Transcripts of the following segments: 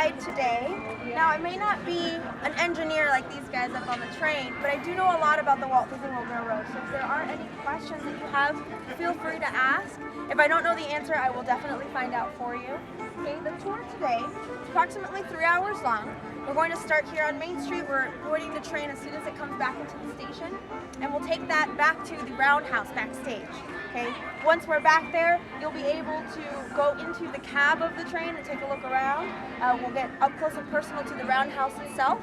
ride today. Now, I may not be an engineer like these guys up on the train, but I do know a lot about the Walt Disney World Railroad. So if there are any questions that you have, feel free to ask. If I don't know the answer, I will definitely find out for you. Okay, the tour today is approximately 3 hours long. We're going to start here on Main Street. We're boarding the train as soon as it comes back into the station, and we'll take that back to the roundhouse backstage. Okay. Once we're back there, you'll be able to go into the cab of the train and take a look around. We'll get up close and personal to the roundhouse itself.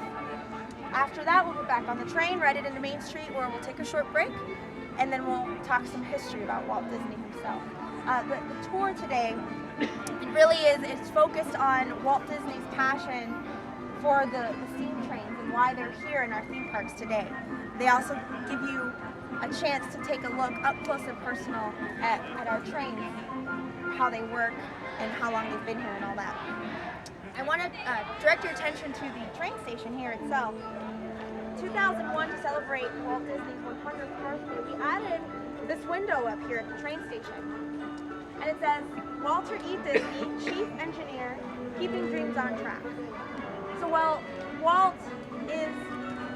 After that, we'll go back on the train, ride it into Main Street, where we'll take a short break, and then we'll talk some history about Walt Disney himself. The tour today, it really it's focused on Walt Disney's passion for the steam trains and why they're here in our theme parks today. They also give you a chance to take a look up close and personal at our trains, how they work and how long they've been here and all that. I want to direct your attention to the train station here itself. 2001, to celebrate Walt Disney's 100th birthday, we added this window up here at the train station. And it says, Walter E. Disney, Chief Engineer, keeping dreams on track. So while Walt is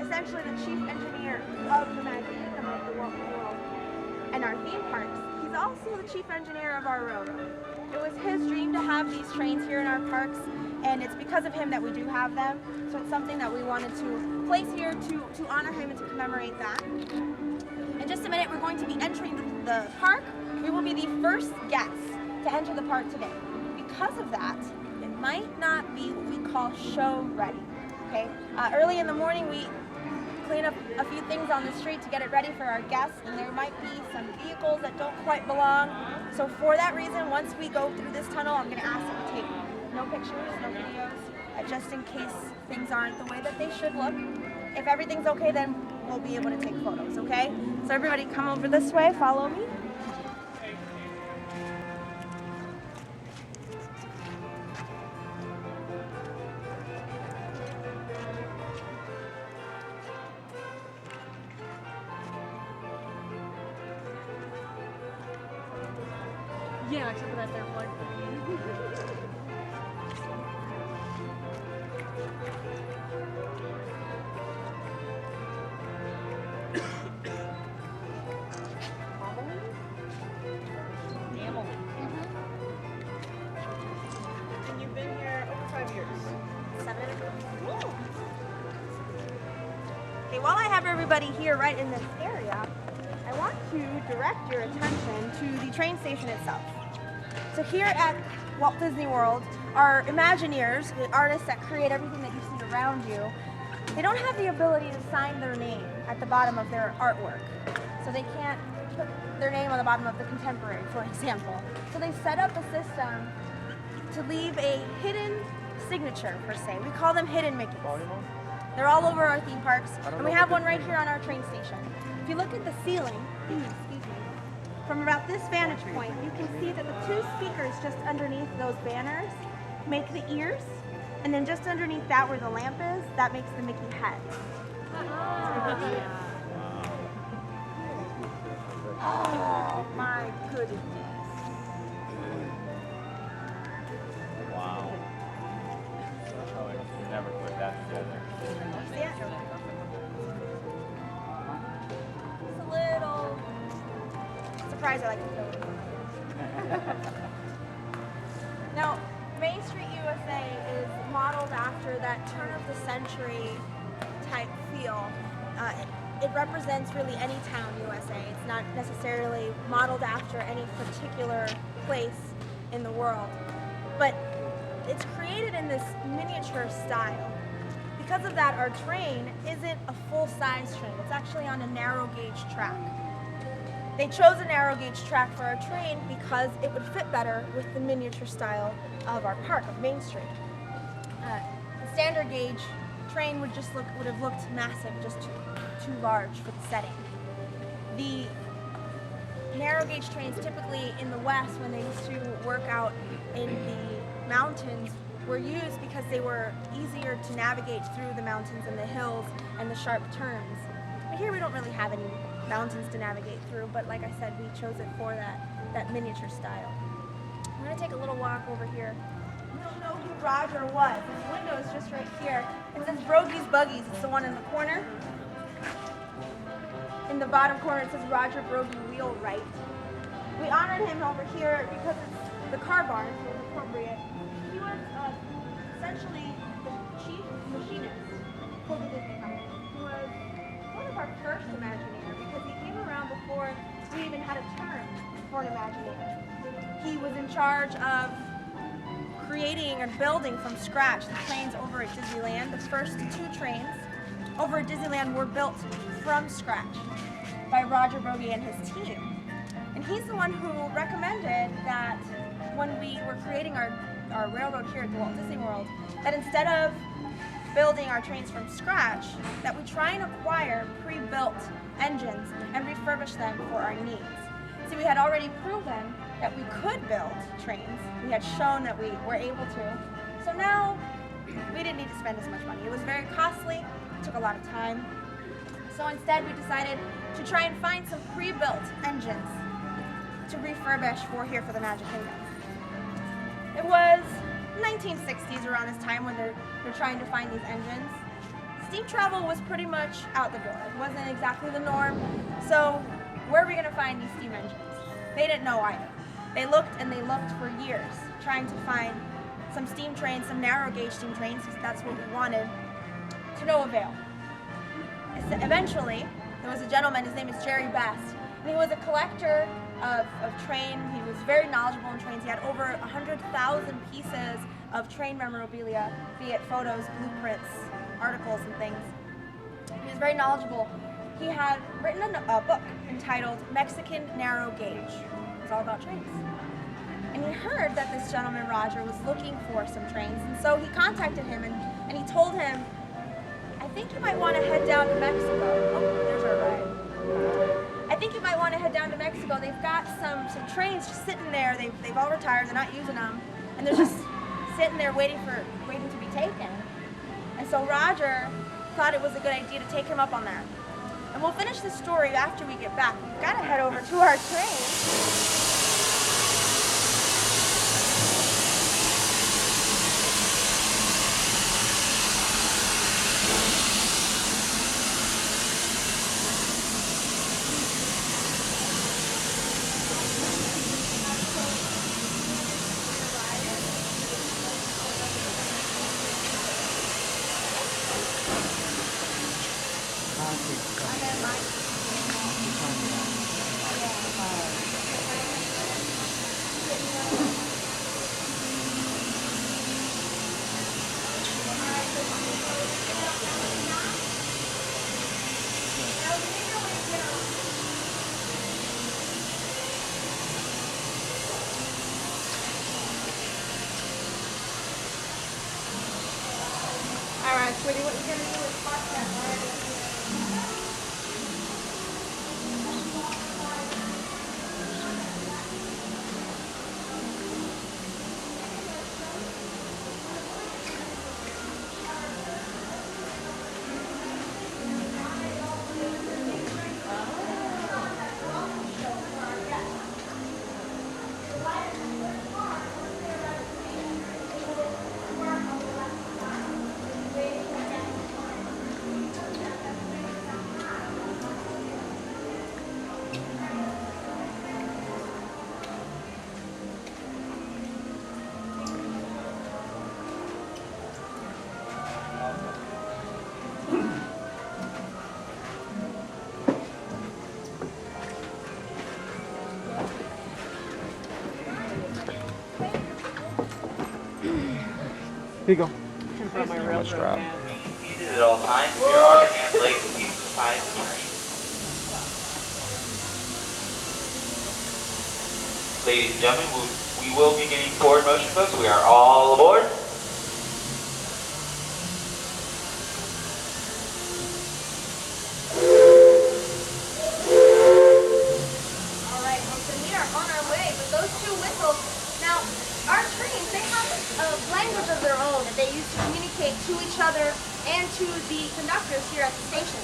essentially the chief engineer of the Magic Kingdom of the Walt World and our theme parks, he's also the chief engineer of our railroad. It was his dream to have these trains here in our parks, and it's because of him that we do have them. So it's something that we wanted to place here to honor him and to commemorate that. In just a minute, we're going to be entering the park. We will be the first guests to enter the park today. Because of that, it might not be what we call show ready. Okay. Early in the morning, we clean up a few things on the street to get it ready for our guests, and there might be some vehicles that don't quite belong. So for that reason, once we go through this tunnel, I'm going to ask that we take no pictures, no videos, just in case things aren't the way that they should look. If everything's okay, then we'll be able to take photos, okay? So everybody come over this way, follow me. Yeah, except for that there one. And you've been here over 5 years. 7. Ooh. Okay, while I have everybody here right in this area, I want to direct your attention to the train station itself. So here at Walt Disney World, our Imagineers, the artists that create everything that you see around you, they don't have the ability to sign their name at the bottom of their artwork. So they can't put their name on the bottom of the contemporary, for example. So they set up a system to leave a hidden signature, per se. We call them hidden Mickeys. They're all over our theme parks, and we have one right here on our train station. If you look at the ceiling, excuse me, from about this vantage point, you can see that the 2 speakers just underneath those banners make the ears, and then just underneath that where the lamp is, that makes the Mickey head. Oh my goodness. Wow. Oh, you never put that together. Yeah. It's a little surprise I like to film. Now, Main Street USA is modeled after that turn of the century type feel. It represents really any town USA. It's not necessarily modeled after any particular place in the world, but it's created in this miniature style. Because of that, our train isn't a full-size train. It's actually on a narrow gauge track. They chose a narrow gauge track for our train because it would fit better with the miniature style of our park, of Main Street. The standard gauge train would have looked massive, just too large for the setting. The narrow gauge trains typically in the West, when they used to work out in the mountains, were used because they were easier to navigate through the mountains and the hills and the sharp turns. But here we don't really have any mountains to navigate through, but like I said, we chose it for that miniature style. I'm going to take a little walk over here You'll know who Roger was. His window is just right here. It says Brogy's Buggies. It's the one in the corner. In the bottom corner, it says Roger Brogy Wheelwright. We honored him over here because it's the car barn, so it's appropriate. He was essentially the chief machinist for the Disney Company. He was one of our first Imagineer because he came around before we even had a term for an Imagineer. He was in charge of creating and building from scratch the trains over at Disneyland. The first 2 trains over at Disneyland were built from scratch by Roger Brogy and his team. And he's the one who recommended that when we were creating our railroad here at the Walt Disney World, that instead of building our trains from scratch, that we try and acquire pre-built engines and refurbish them for our needs. See, we had already proven that we could build trains. We had shown that we were able to. So now we didn't need to spend as much money. It was very costly, it took a lot of time. So instead we decided to try and find some pre-built engines to refurbish for here for the Magic Kingdom. It was 1960s around this time when they're trying to find these engines. Steam travel was pretty much out the door. It wasn't exactly the norm. So where are we gonna find these steam engines? They didn't know either. They looked and they looked for years, trying to find some steam trains, some narrow gauge steam trains, because that's what we wanted, to no avail. Eventually, there was a gentleman, his name is Jerry Best, and he was a collector of train. He was very knowledgeable in trains. He had over 100,000 pieces of train memorabilia, be it photos, blueprints, articles, and things. He was very knowledgeable. He had written a book entitled Mexican Narrow Gauge. It's all about trains. And he heard that this gentleman, Roger, was looking for some trains, and so he contacted him and he told him, I think you might want to head down to Mexico. Oh, there's our ride. I think you might want to head down to Mexico. They've got some trains just sitting there. They've all retired. They're not using them, and they're just sitting there waiting to be taken. And so Roger thought it was a good idea to take him up on that. And we'll finish the story after we get back. We've got to head over to our train. Alright, sweetie, what you're going to do is park that right. Here you go. Much drop. Seated at all times, your arm and legs will keep tied to the seat. Ladies and gentlemen, we will be getting forward motion, folks. We are all aboard. Alright, so we are on our way, but those 2 whistles, now, our trains, they have a language of their own that they use to communicate to each other and to the conductors here at the station.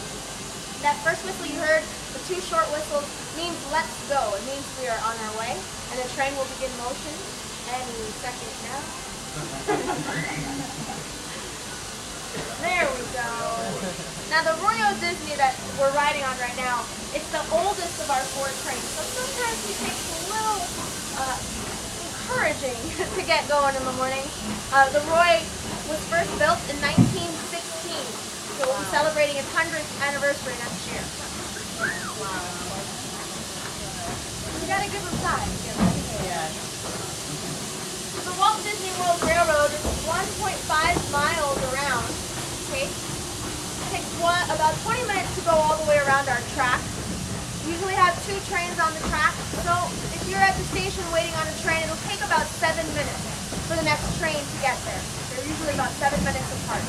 That first whistle you heard, the 2 short whistles, means let's go. It means we are on our way, and the train will begin motion any second now. There we go. Now the Royal Disney that we're riding on right now, it's the oldest of our 4 trains. So sometimes it takes a little encouraging to get going in the morning. The Roy was first built in 1916. So we'll be celebrating its 100th anniversary next year. You gotta give them time. The Walt Disney World Railroad is 1.5 miles around. Okay? It takes about 20 minutes to go all the way around our track. We usually have 2 trains on the track, so if you're at the station waiting on a train, it'll take about 7 minutes for the next train to get there. They're usually about 7 minutes apart.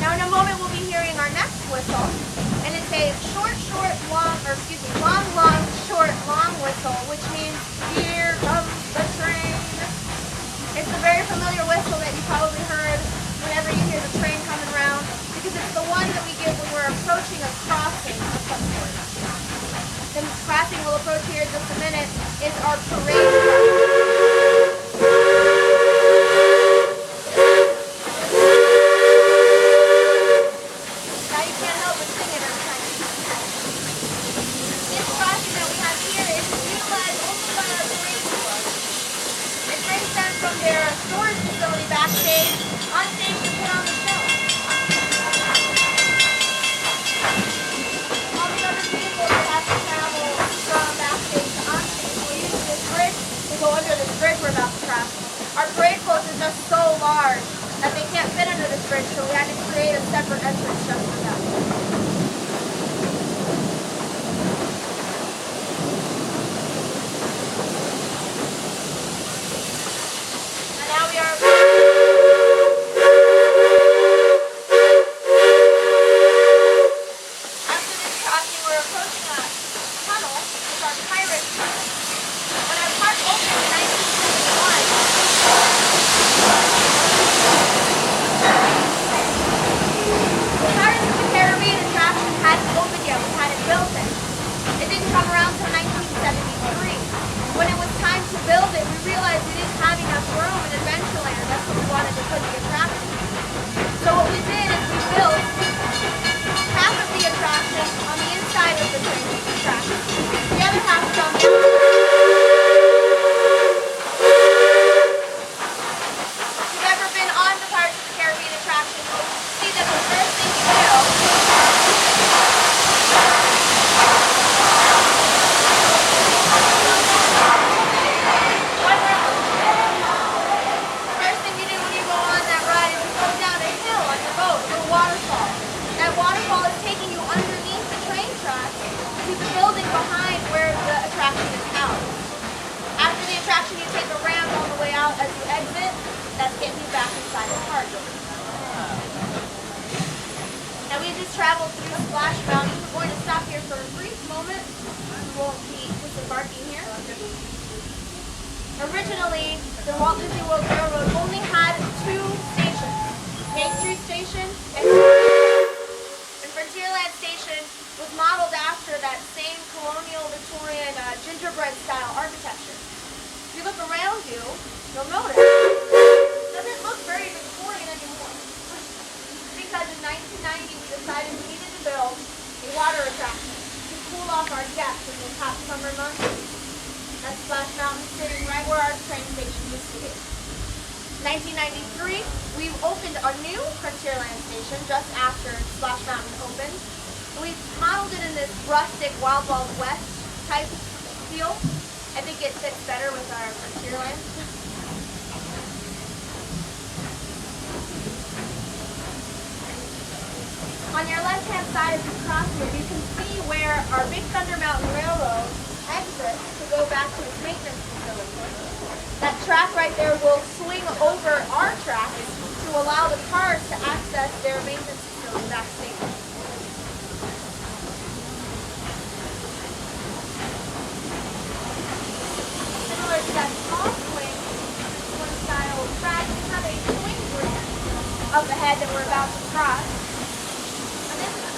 Now in a moment we'll be hearing our next whistle, and it's a long, short, long whistle, which means here comes the train. It's a very familiar whistle that you probably heard whenever you hear the train coming around, because it's the one that we give when we're approaching a crossing of some sort. The crossing we'll approach here in just a minute is our parade. Backstage, on stage to put on the show. All the other vehicles that have to travel from backstage to on stage will use this bridge to go under this bridge we're about to cross. Our parade floats are just so large that they can't fit under this bridge, so we had to create a separate entrance just for them. And now we are traveled through Splash Mountain. We're going to stop here for a brief moment. We won't be disembarking here. Originally, the Walt Disney World Railroad only had 2 stations. Main Street Station and Frontierland Station was modeled after that same colonial Victorian gingerbread style architecture. If you look around you, you'll notice it doesn't look very Victorian anymore. Because in 1990 we decided we needed to build a water attraction to cool off our guests in the hot summer months. That's Splash Mountain, sitting right where our train station used to be. 1993, we opened a new Frontierland station just after Splash Mountain opened. We modeled it in this rustic Wild Wild West type feel. I think it fits better with our Frontierland. On your left-hand side as you cross here, you can see where our Big Thunder Mountain Railroad exits to go back to its maintenance facility. That track right there will swing over our track to allow the cars to access their maintenance facility backstage. Similar to that small swing, one style track, we have a swing bridge up ahead that we're about to cross.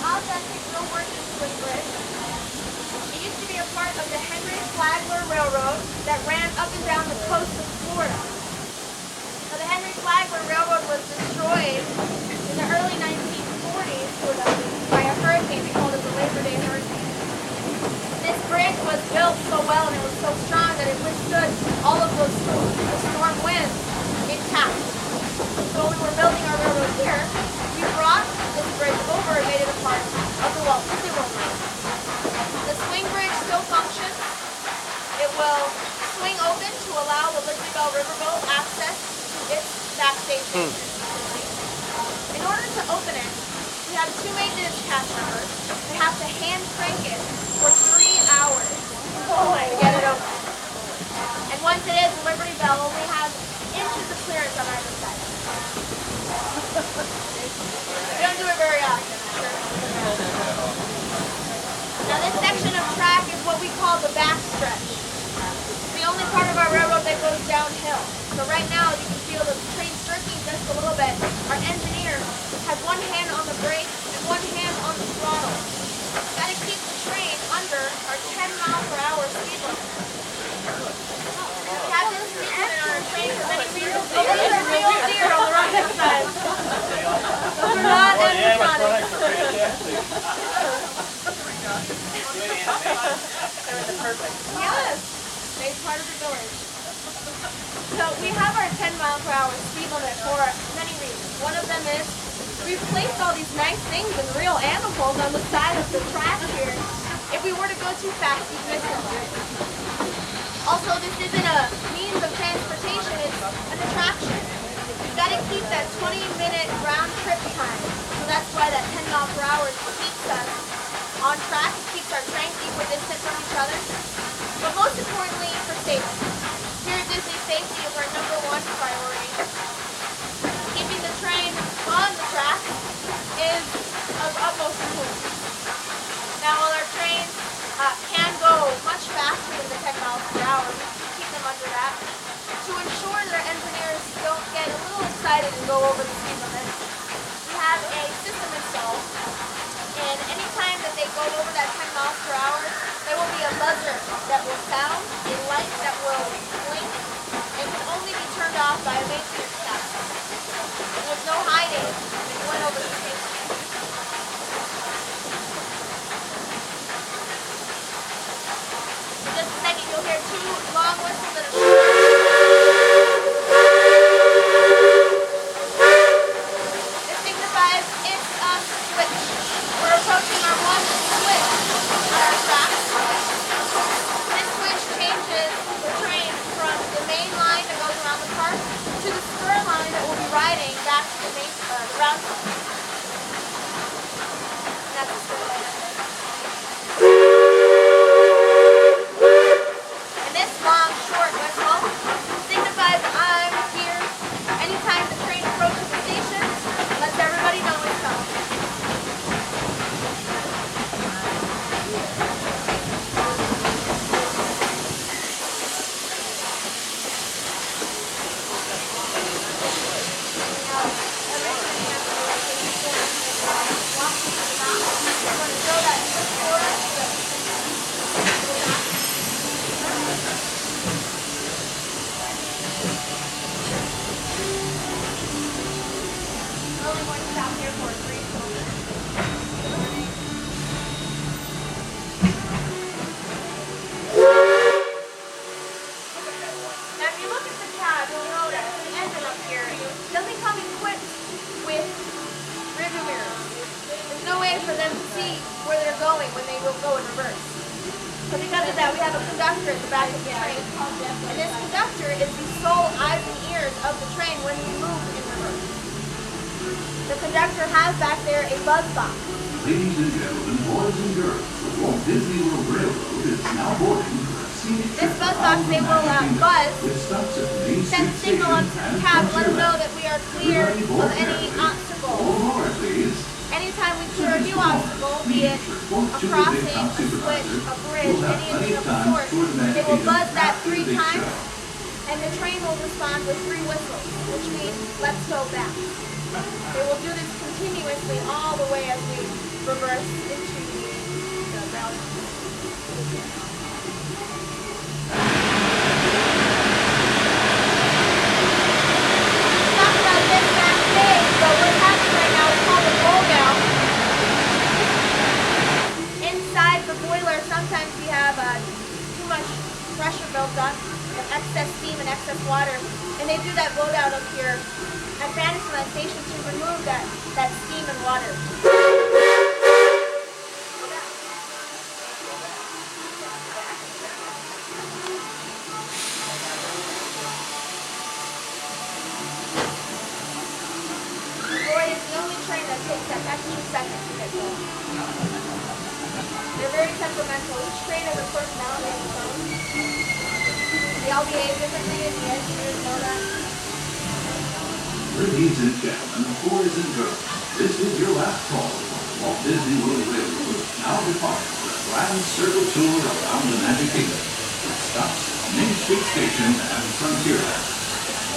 Authentic no working swing bridge. It used to be a part of the Henry Flagler Railroad that ran up and down the coast of Florida. Now, the Henry Flagler Railroad was destroyed in the early 1940s by a hurricane. They called it the Labor Day Hurricane. This bridge was built so well and it was so strong that it withstood all of those storm winds intact. So when we were building our railroad here, we brought this bridge over and made it a part of the Walt Disney World line. The swing bridge still functions. It will swing open to allow the Liberty Bell Riverboat access to its backstage. In order to open it, we have two maintenance cast members. We have to hand crank it for 3 hours to get it open. And once it is, the Liberty Bell only has inches of clearance on either side. We don't do it very often. Now this section of track is what we call the back stretch. It's the only part of our railroad that goes downhill. So right now you can feel the train jerking just a little bit. Our engineer has one hand on the brake and one hand on the throttle. Got to keep the train under our 10-mile-per-hour speed limit. We have this speed limit on our train for many reasons. Oh, there's a real deer on the right-hand side. Those are not animatronics. Yes, they're part of the village. So we have our 10-mile-per-hour speed limit for many reasons. One of them is we've placed all these nice things and real animals on the side of the track here. If we were to go too fast, you'd miss them. Also, this isn't a means of transportation, it's an attraction. You've got to keep that 20-minute round trip time. So that's why that 10 miles per hour keeps us on track. It keeps our trains equidistant from each other. But most importantly, for safety. Here at Disney, safety is our #1 priority. Keeping the train on the track is of utmost importance. Now, while our trains can go much faster than the 10 miles per hour, we keep them under that to ensure that our engineers don't get a little excited and go over the speed limit. We have a system installed, and anytime that they go over that 10 miles per hour, there will be a buzzer that will sound, a light that will blink, and can only be turned off by a maintenance staff. There's no hiding if you went over the speed limit. In just a second, you'll hear 2 long whistles and a This signifies it's a switch. We're approaching our 1 switch on our track. This switch changes the train from the main line that goes around the park to the spur line that we'll be riding back to the roundhouse. That's the spur line. And this long, short whistle signifies I'm here. Anytime the train approaches the station, lets everybody know it's coming. For them to see where they're going when they will go in reverse. So because of that, we have a conductor at the back of the train. And this conductor is the sole eyes and ears of the train when we move in reverse. The conductor has back there a buzz box. Ladies and gentlemen, boys and girls, the Walt Disney World Railroad is now boarding for a scenic This buzz box, they will buzz, send a signal up to the cab, let them know that we are clear of any obstacles. Anytime we clear a new obstacle, be it a crossing, a switch, a bridge, anything of the sort, they will buzz that 3 times, and the train will respond with 3 whistles, which means let's go back. They will do this continuously all the way as we reverse into the roundhouse. Talk about this backstage, but what's happening right now is called a blowout. Inside the boiler, sometimes we have too much pressure built up, and excess steam and excess water, and they do that blowout up here at Fantasyland Station to remove that steam and water. Boy, it's the only train that takes that extra second to get going. They're very temperamental. Each train has a personality of its own. They all behave differently, and the engineers know that. Ladies and gentlemen, boys and girls, this is your last call. Walt Disney World Railroad now departs for a grand circle tour around the Magic Kingdom. It stops at Main Street Station and Frontierland.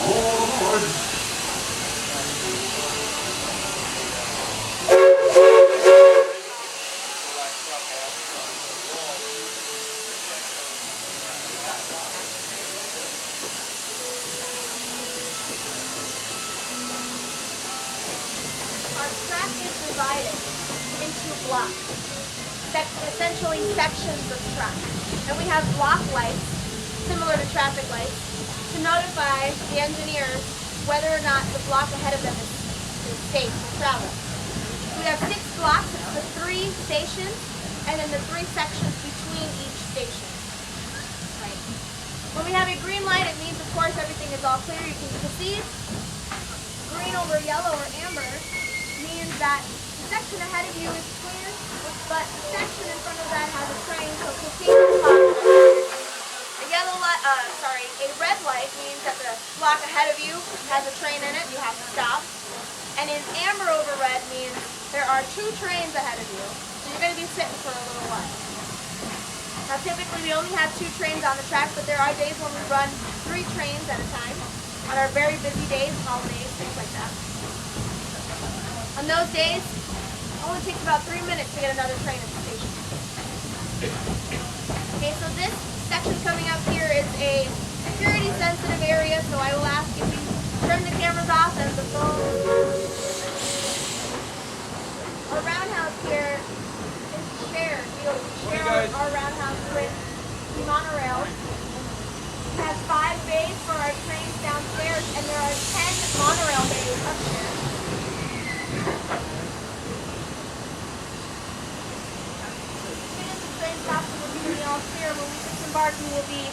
All aboard! Our track is divided into blocks, essentially sections of track. And we have block lights, similar to traffic lights, to notify the engineers whether or not the block ahead of them is safe for travel. We have 6 blocks, the 3 stations, and then the 3 sections between each station. Right. When we have a green light, it means, of course, everything is all clear. You can proceed. Green over yellow or amber means that the section ahead of you is clear, but the section in front of that has a train, so proceed with caution. A red light means that the block ahead of you has a train in it, you have to stop. And in amber over red means there are 2 trains ahead of you, so you're going to be sitting for a little while. Now typically we only have 2 trains on the track, but there are days when we run 3 trains at a time. On our very busy days, holidays, things like that. On those days, it only takes about 3 minutes to get another train at the station. Okay, so this section coming up here is a security sensitive area, so I will ask if you turn the cameras off and the phone. Our roundhouse here is shared. We share our roundhouse with the monorail. We have 5 bays for our trains downstairs, and there are 10 monorail bays upstairs. As soon as the train stops, we'll be all clear. When we disembark, we will be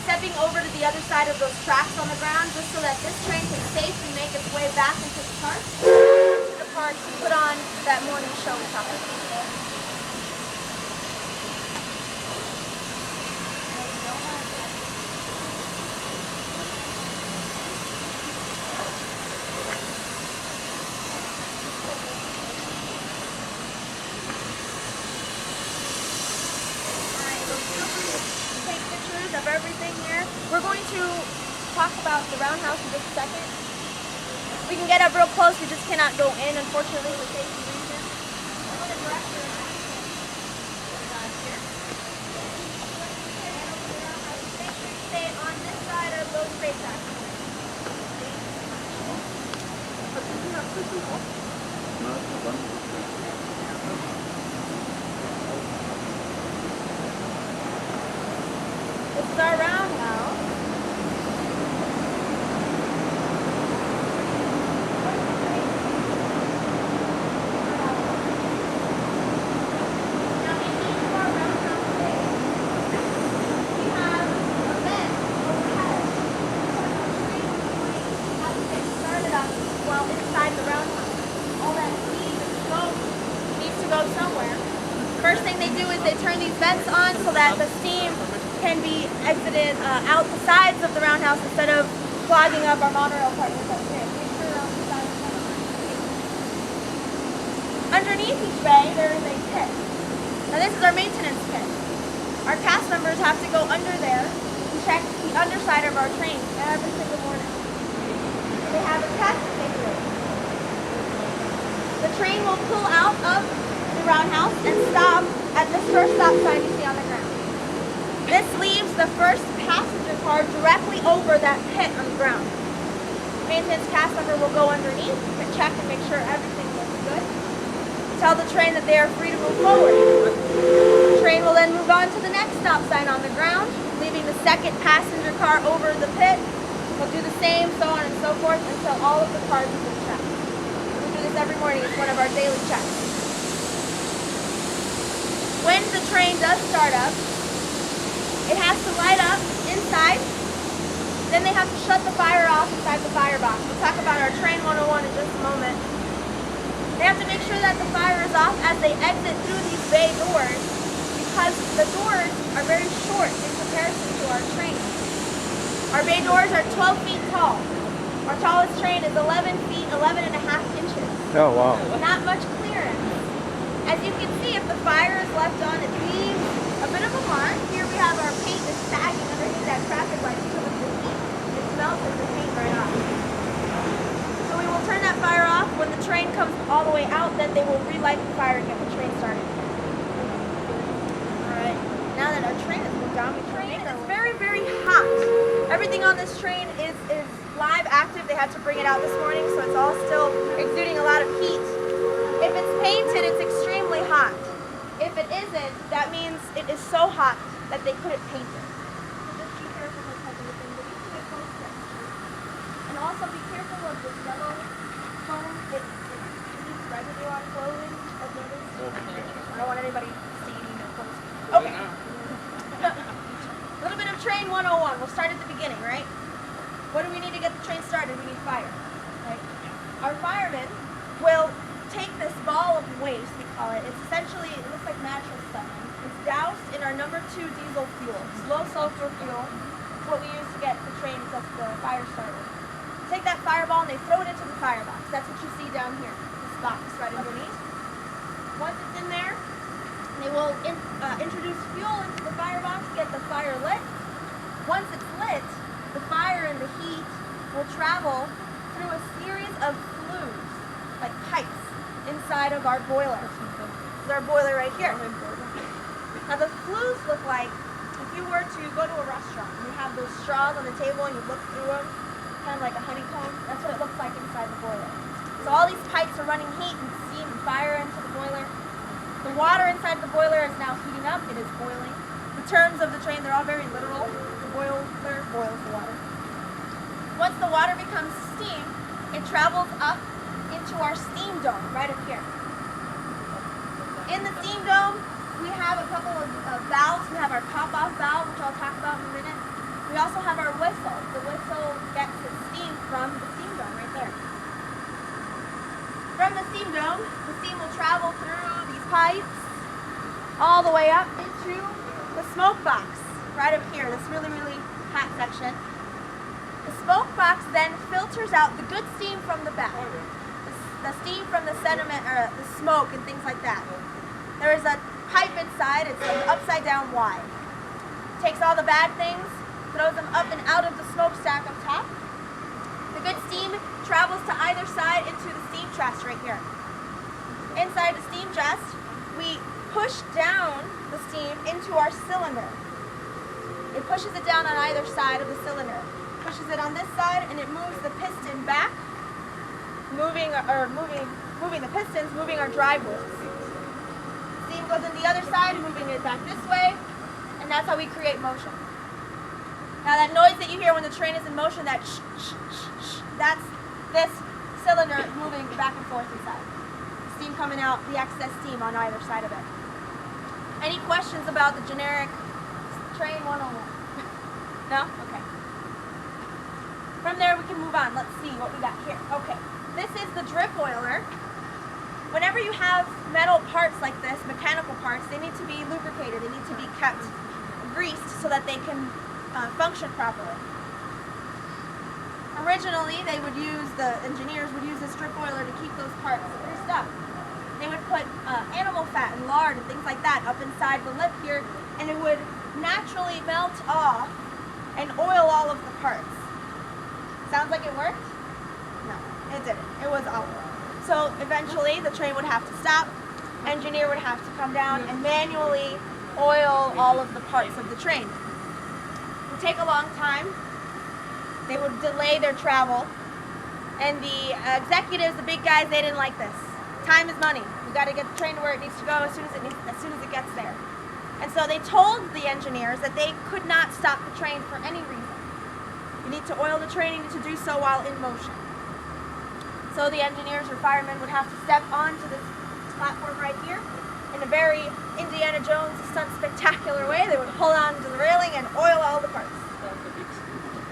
stepping over to the other side of those tracks on the ground, just so that this train can safely make its way back into the park. To the park to put on that morning show we talked about. Take pictures of everything here. We're going to talk about the roundhouse in just a second. We can get up real close, we just cannot go in, unfortunately, for safety reasons. I'm going to direct you here. Stay on this side of those space tracks. This is our roundhouse. Now, in each of our roundhouse bays, we have a vent overhead. How to get started up while inside the roundhouse. All that steam and smoke needs to go somewhere. First thing they do is they turn these vents on so that the steam can be exited out the sides of the roundhouse instead of clogging up our monorail partners up here. Underneath each bay, there is a pit. Now this is our maintenance pit. Our cast members have to go under there to check the underside of our train every single morning. They have a test that they do. The train will pull out of the roundhouse and stop at this first stop sign you see on the ground. This leaves the first passenger car directly over that pit on the ground. Maintenance cast member will go underneath and check and make sure everything looks good. Tell the train that they are free to move forward. The train will then move on to the next stop sign on the ground, leaving the second passenger car over the pit. We'll do the same, so on and so forth, until all of the cars have been checked. We do this every morning. It's one of our daily checks. When the train does start up, it has to light up inside. Then they have to shut the fire off inside the firebox. We'll talk about our train 101 in just a moment. They have to make sure that the fire is off as they exit through these bay doors, because the doors are very short in comparison to our train. Our bay doors are 12 feet tall. Our tallest train is 11 feet, 11 and a half inches. Oh, wow. Not much clearance. As you can see, if the fire is left on, it leaves a bit of a mark. Here we have our paint is sagging underneath that traffic light because of the heat. It melted the paint right off. So we will turn that fire off. When the train comes all the way out, then they will relight the fire and get the train started. Alright, now that our train has moved on, it's very, very hot. Everything on this train is live active. They had to bring it out this morning, so it's all still exuding a lot of heat. If it's painted, it's extremely hot. If it isn't, that means it is so hot that they couldn't paint it. So just be careful with type of thing, but you can get close to it. And also be careful of this yellow foam. It leaves residue on clothing. I've noticed. I don't want anybody seeing their clothes. Okay. A little bit of train 101. We'll start at the beginning, right? What do we need to get the train started? We need fire, right? Our firemen will take this ball of waste, we call it. It's essentially, it looks like mattress stuff. It's doused in our number 2 diesel fuel. It's low sulfur fuel. It's what we use to get the train, get the fire started. Take that fireball and they throw it into the firebox. That's what you see down here, this box right underneath. Once it's in there, they will introduce fuel into the firebox, get the fire lit. Once it's lit, the fire and the heat will travel through a series of flues, like pipes, inside of our boiler. This is our boiler right here. Now the flues look like, if you were to go to a restaurant and you have those straws on the table and you look through them, kind of like a honeycomb, that's what it looks like inside the boiler. So all these pipes are running heat and steam and fire into the boiler. The water inside the boiler is now heating up. It is boiling. The terms of the train, they're all very literal. The boiler boils the water. Once the water becomes steam, it travels up into our steam dome right up here. In the steam dome, we have a couple of valves. We have our pop-off valve, which I'll talk about in a minute. We also have our whistle. The whistle gets its steam from the steam dome right there. From the steam dome, the steam will travel through these pipes all the way up into the smoke box right up here, this really, really hot section. The smoke box then filters out the good steam from the back, the steam from the sediment or the smoke and things like that. There is a pipe inside. It's an upside down Y. Takes all the bad things, throws them up and out of the smokestack up top. The good steam travels to either side into the steam chest right here. Inside the steam chest, we push down the steam into our cylinder. It pushes it down on either side of the cylinder. Pushes it on this side and it moves the piston back, moving the pistons, moving our drive wheels. Steam goes in the other side, moving it back this way, and that's how we create motion. Now that noise that you hear when the train is in motion, that sh, sh, sh, sh, that's this cylinder moving back and forth inside. Steam coming out, the excess steam on either side of it. Any questions about the generic train 101? No? Okay. From there we can move on. Let's see what we got here. Okay. This is the drip oiler. Whenever you have metal parts like this, mechanical parts, they need to be lubricated. They need to be kept greased so that they can function properly. Originally, the engineers would use this drip oiler to keep those parts greased up. They would put animal fat and lard and things like that up inside the lip here, and it would naturally melt off and oil all of the parts. Sounds like it worked? No, it didn't. It was awful. So eventually the train would have to stop. Engineer would have to come down and manually oil all of the parts of the train. It would take a long time. They would delay their travel. And the executives, the big guys, they didn't like this. Time is money. We got to get the train to where it needs to go as soon as it gets there. And so they told the engineers that they could not stop the train for any reason. You need to oil the train, you need to do so while in motion. So the engineers or firemen would have to step onto this platform right here. In a very Indiana Jones stunt spectacular way, they would hold on to the railing and oil all the parts.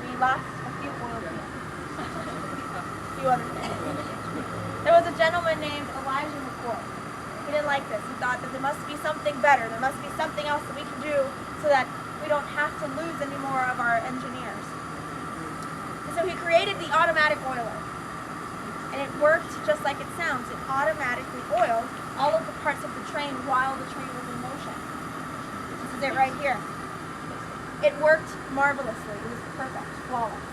We lost a few oil pieces. A few other things. There was a gentleman named Elijah McCoy. He didn't like this. He thought that there must be something better. There must be something else that we can do so that we don't have to lose any more of our engineers. And so he created the automatic oiler. And it worked just like it sounds. It automatically oiled all of the parts of the train while the train was in motion. This is it right here. It worked marvelously. It was perfect, flawless.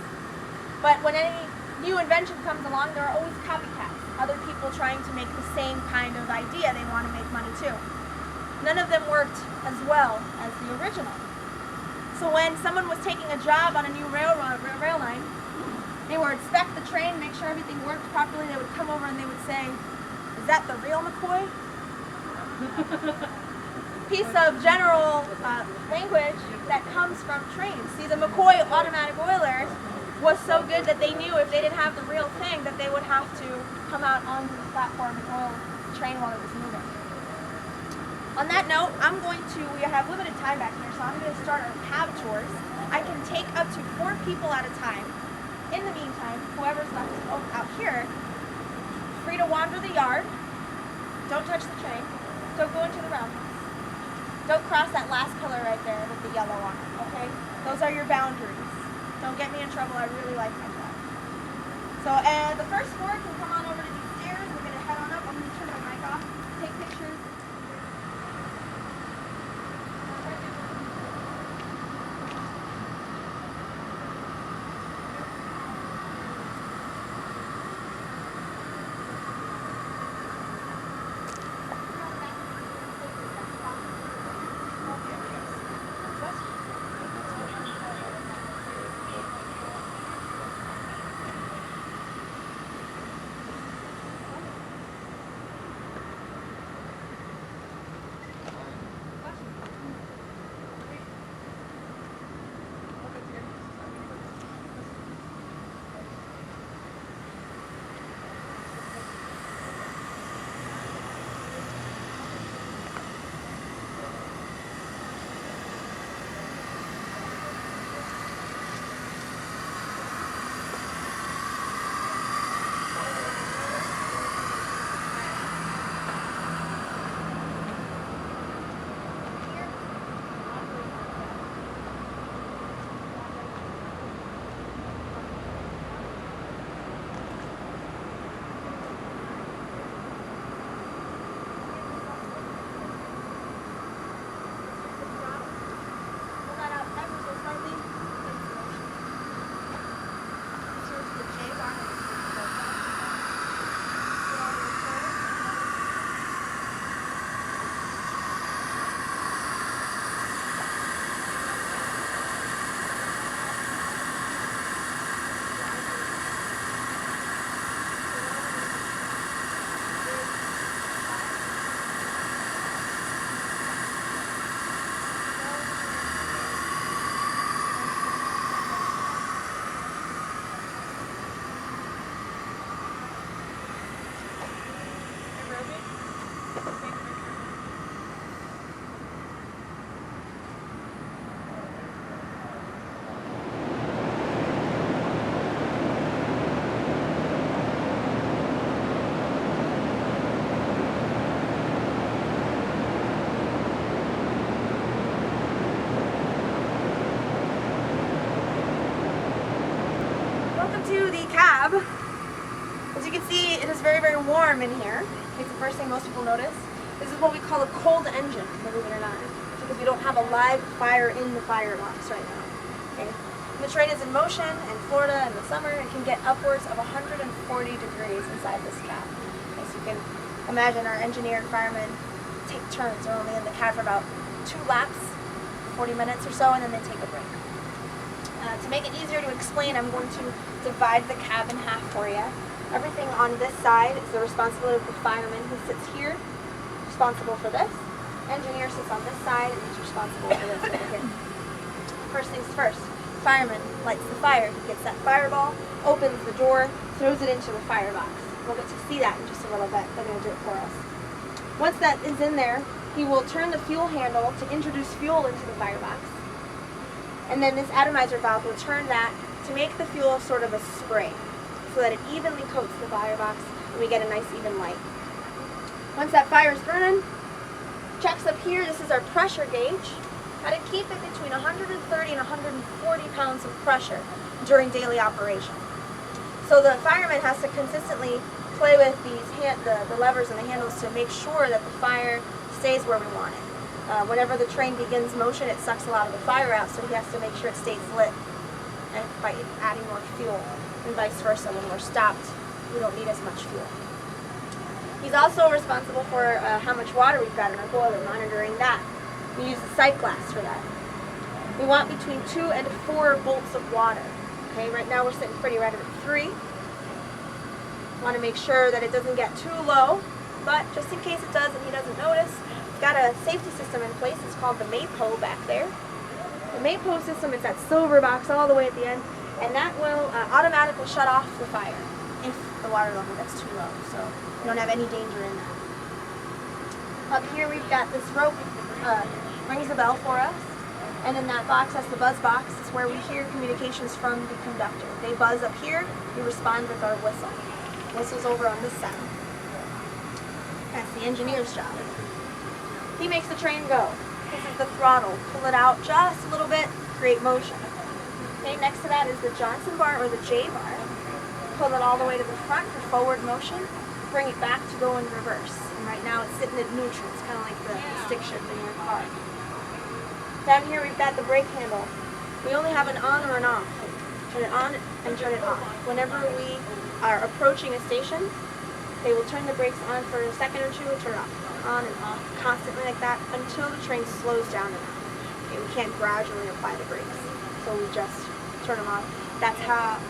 But when any new invention comes along, there are always copycats. Other people trying to make the same kind of idea. They want to make money too. None of them worked as well as the original. So when someone was taking a job on a new rail line, they would inspect the train, make sure everything worked properly. They would come over and they would say, "Is that the real McCoy?" Piece of general language that comes from trains. See, the McCoy automatic oiler was so good that they knew if they didn't have the real thing that they would have to come out onto the platform and oil the train while it was moving. On that note, we have limited time back here, so I'm going to start our cab tours. I can take up to 4 people at a time. In the meantime, whoever's left out here, free to wander the yard. Don't touch the train. Don't go into the roundhouse. Don't cross that last pillar right there with the yellow on it, okay? Those are your boundaries. Don't get me in trouble. I really like my job. So, the first 4 can come on over to these stairs. We're going to head on up. I'm going to turn my mic off, take pictures. As you can see, it is very, very warm in here. It's the first thing most people notice. This is what we call a cold engine, believe it or not, because we don't have a live fire in the firebox right now. Okay? And the train is in motion in Florida in the summer. It can get upwards of 140 degrees inside this cab. As you can imagine, our engineer and firemen take turns. They're only in the cab for about 2 laps, 40 minutes or so, and then they take a break. To make it easier to explain, I'm going to divide the cab in half for you. Everything on this side is the responsibility of the fireman who sits here, responsible for this. Engineer sits on this side and is responsible for this over here. First things first, fireman lights the fire. He gets that fireball, opens the door, throws it into the firebox. We'll get to see that in just a little bit. They're going to do it for us. Once that is in there, he will turn the fuel handle to introduce fuel into the firebox. And then this atomizer valve will turn that to make the fuel sort of a spray so that it evenly coats the firebox and we get a nice even light. Once that fire is burning, checks up here, this is our pressure gauge. Got to keep it between 130 and 140 pounds of pressure during daily operation. So the fireman has to consistently play with these the levers and the handles to make sure that the fire stays where we want it. Whenever the train begins motion, it sucks a lot of the fire out, so he has to make sure it stays lit and by adding more fuel, and vice versa. When we're stopped, we don't need as much fuel. He's also responsible for how much water we've got in our boiler, monitoring that. We use the sight glass for that. We want between 2 and 4 bolts of water. Okay, right now we're sitting pretty right at 3. Want to make sure that it doesn't get too low, but just in case it does and he doesn't notice, we've got a safety system in place. It's called the MAPO back there. The MAPO system is that silver box all the way at the end, and that will automatically shut off the fire if the water level gets too low, so you don't have any danger in that. Up here we've got this rope, rings the bell for us, and in that box, that's the buzz box. It's where we hear communications from the conductor. They buzz up here, we respond with our whistle. Whistle's over on this side. That's the engineer's job. He makes the train go. This is the throttle. Pull it out just a little bit, create motion. Okay, next to that is the Johnson bar or the J bar. Pull it all the way to the front for forward motion. Bring it back to go in reverse. And right now it's sitting at neutral. It's kind of like the stick shift in your car. Down here we've got the brake handle. We only have an on or an off. Turn it on and turn it off. Whenever we are approaching a station, they will turn the brakes on for a second or two and turn it off. On and off, constantly like that, until the train slows down enough. Okay, we can't gradually apply the brakes, so we just turn them on. That's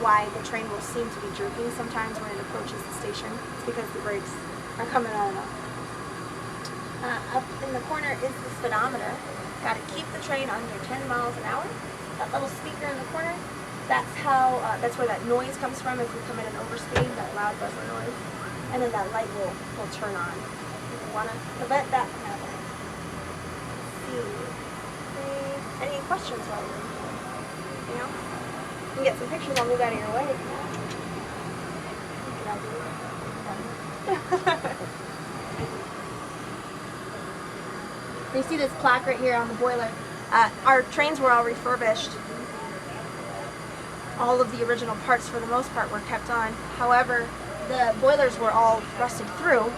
why the train will seem to be jerking sometimes when it approaches the station. It's because the brakes are coming on enough. Up in the corner is the speedometer. Got to keep the train under 10 miles an hour. That little speaker in the corner, that's where that noise comes from if we come in an overspeed, that loud buzzer noise. And then that light will turn on. We want to prevent that from happening. Let's see. Any questions while we're in here? Anything else? You can get some pictures, I'll move out of your way. You see this plaque right here on the boiler. Our trains were all refurbished. All of the original parts, for the most part, were kept on. However, the boilers were all rusted through.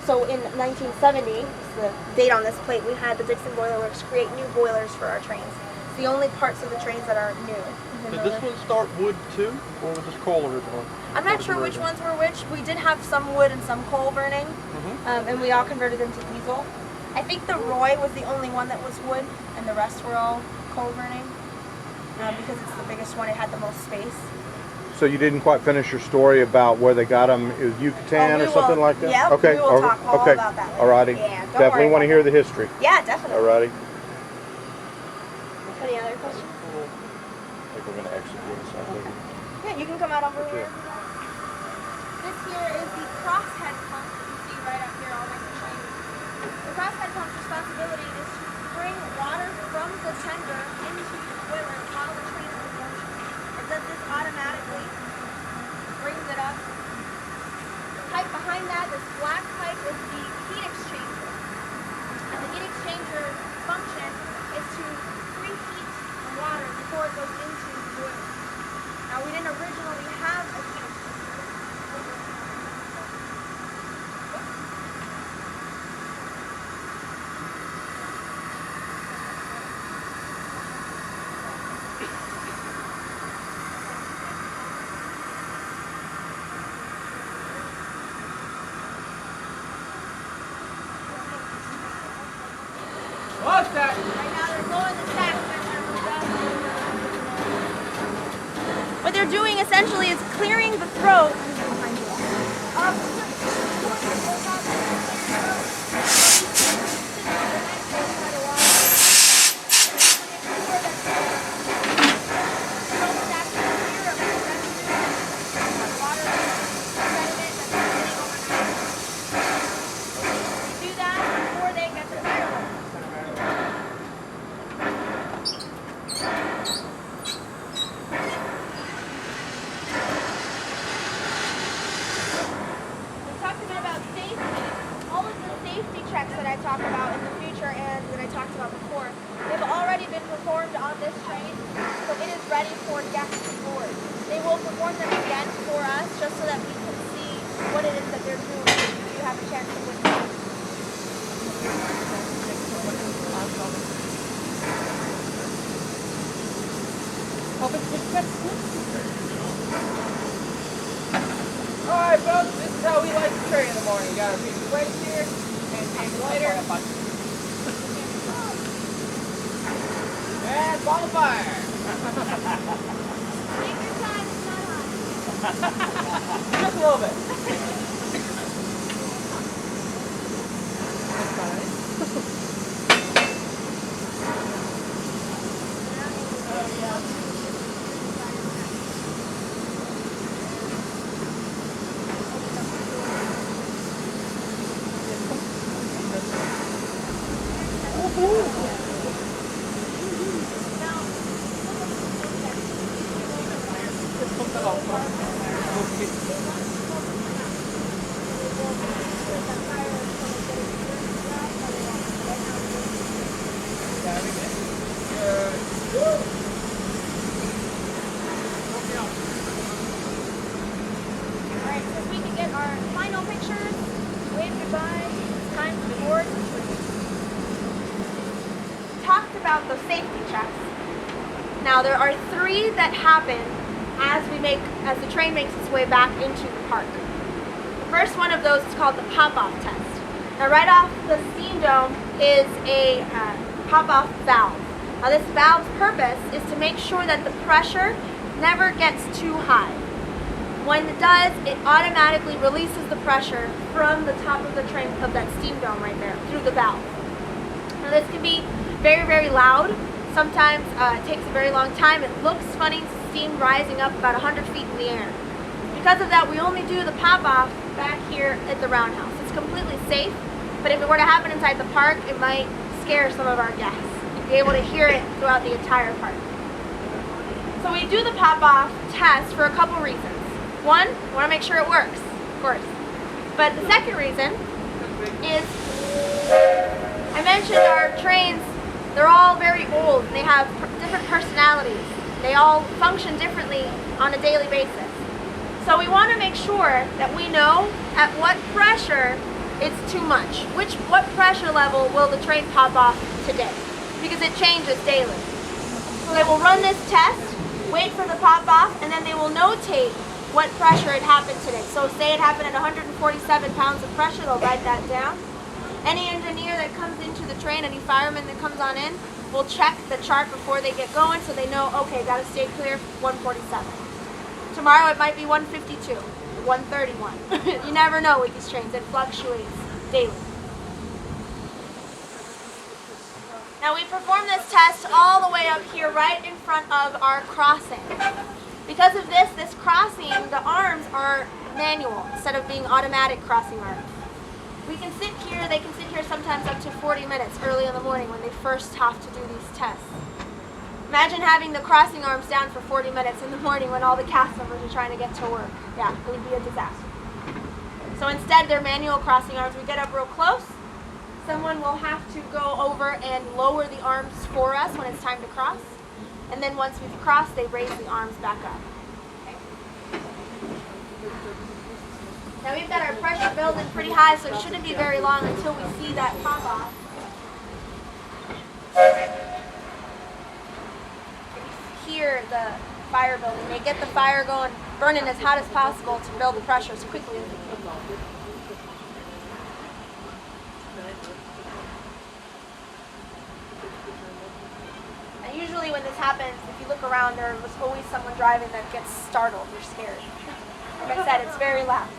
So in 1970, the date on this plate, we had the Dixon Boiler Works create new boilers for our trains. It's the only parts of the trains that are new. Did this one start wood too, or was this coal originally? I'm not sure which ones were which. We did have some wood and some coal burning, and we all converted them to diesel. I think the Roy was the only one that was wood, and the rest were all coal burning, because it's the biggest one. It had the most space. So you didn't quite finish your story about where they got them. It was Yucatan or something like that? Yeah, okay. We will talk all about that later. Alrighty. Yeah, definitely want to hear the history. Yeah, definitely. Alrighty. Any other questions? I think we're going to exit this. Yeah, you can come out over here. This here is the crosshead pump that you see right up here all next to train. The crosshead pump's responsibility is to bring water from the tender into the boiler while the train is in motion. It does this automatically, brings it up. The pipe behind that, this black pipe, is the heat exchanger. And the heat exchanger function is to preheat the water before it goes into the boiler. Now, we didn't originally have a heat exchanger. Watch that. Right now they're blowing the track. What they're doing essentially is clearing the throat talk about in the future and that I talked about before, they've already been performed on this train, so it is ready for guests to board. They will perform them again for us just so that we can see what it is that they're doing if you have a chance to witness. Alright folks, this is how we like to train in the morning. You got our feet placed here. Later. And ball of fire. Take your time, it's not hot. Just a little bit. Alright, so we can get our final pictures, wave goodbye, it's time to board. Talked about the safety checks. Now there are 3 that happen as the train makes its way back into the park. The first one of those is called the pop-off test. Now right off the steam dome is a pop-off valve. Now this valve's purpose is to make sure that the pressure never gets too high. When it does, it automatically releases the pressure from the top of the train, of that steam dome right there, through the valve. Now this can be very, very loud. Sometimes it takes a very long time. It looks funny, steam rising up about 100 feet in the air. Because of that, we only do the pop-off back here at the roundhouse. It's completely safe, but if it were to happen inside the park, it might scare some of our guests. You'd be able to hear it throughout the entire park. So we do the pop-off test for a couple reasons. One, we want to make sure it works, of course. But the second reason is, I mentioned our trains, they're all very old and they have different personalities. They all function differently on a daily basis. So we want to make sure that we know at what pressure it's too much. What pressure level will the train pop off today? Because it changes daily. So they will run this test, wait for the pop off, and then they will notate what pressure it happened today. So say it happened at 147 pounds of pressure, they'll write that down. Any engineer that comes into the train, any fireman that comes on in, will check the chart before they get going so they know, okay, gotta stay clear, 147. Tomorrow it might be 152, 131. You never know with these trains, it fluctuates daily. Now we perform this test all the way up here right in front of our crossing. Because of this crossing, the arms are manual instead of being automatic crossing arms. We can sit here, they can sit here sometimes up to 40 minutes early in the morning when they first have to do these tests. Imagine having the crossing arms down for 40 minutes in the morning when all the cast members are trying to get to work. Yeah, it would be a disaster. So instead, they're manual crossing arms. We get up real close. Someone will have to go over and lower the arms for us when it's time to cross. And then once we've crossed, they raise the arms back up. Okay. Now we've got our pressure building pretty high, so it shouldn't be very long until we see that pop off. Hear the fire building. They get the fire going, burning as hot as possible to build the pressure as quickly as they can. usually when this happens, if you look around, there was always someone driving that gets startled or scared. Like I said, it's very loud.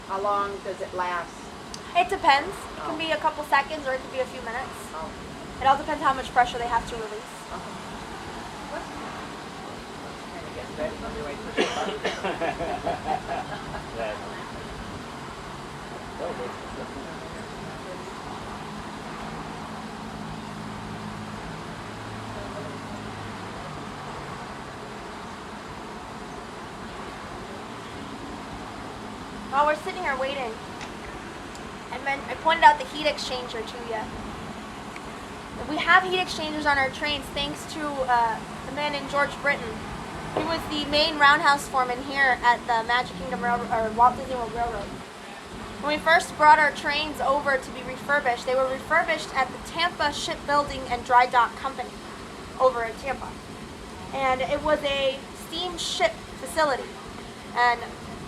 How long does it last? It depends. It can be a couple seconds or it can be a few minutes. It all depends how much pressure they have to release. While we're sitting here waiting, I pointed out the heat exchanger to you. We have heat exchangers on our trains thanks to a man named George Britton. He was the main roundhouse foreman here at the Magic Kingdom Railroad, or Walt Disney World Railroad. When we first brought our trains over to be refurbished, they were refurbished at the Tampa Shipbuilding and Dry Dock Company over at Tampa. And it was a steamship facility. And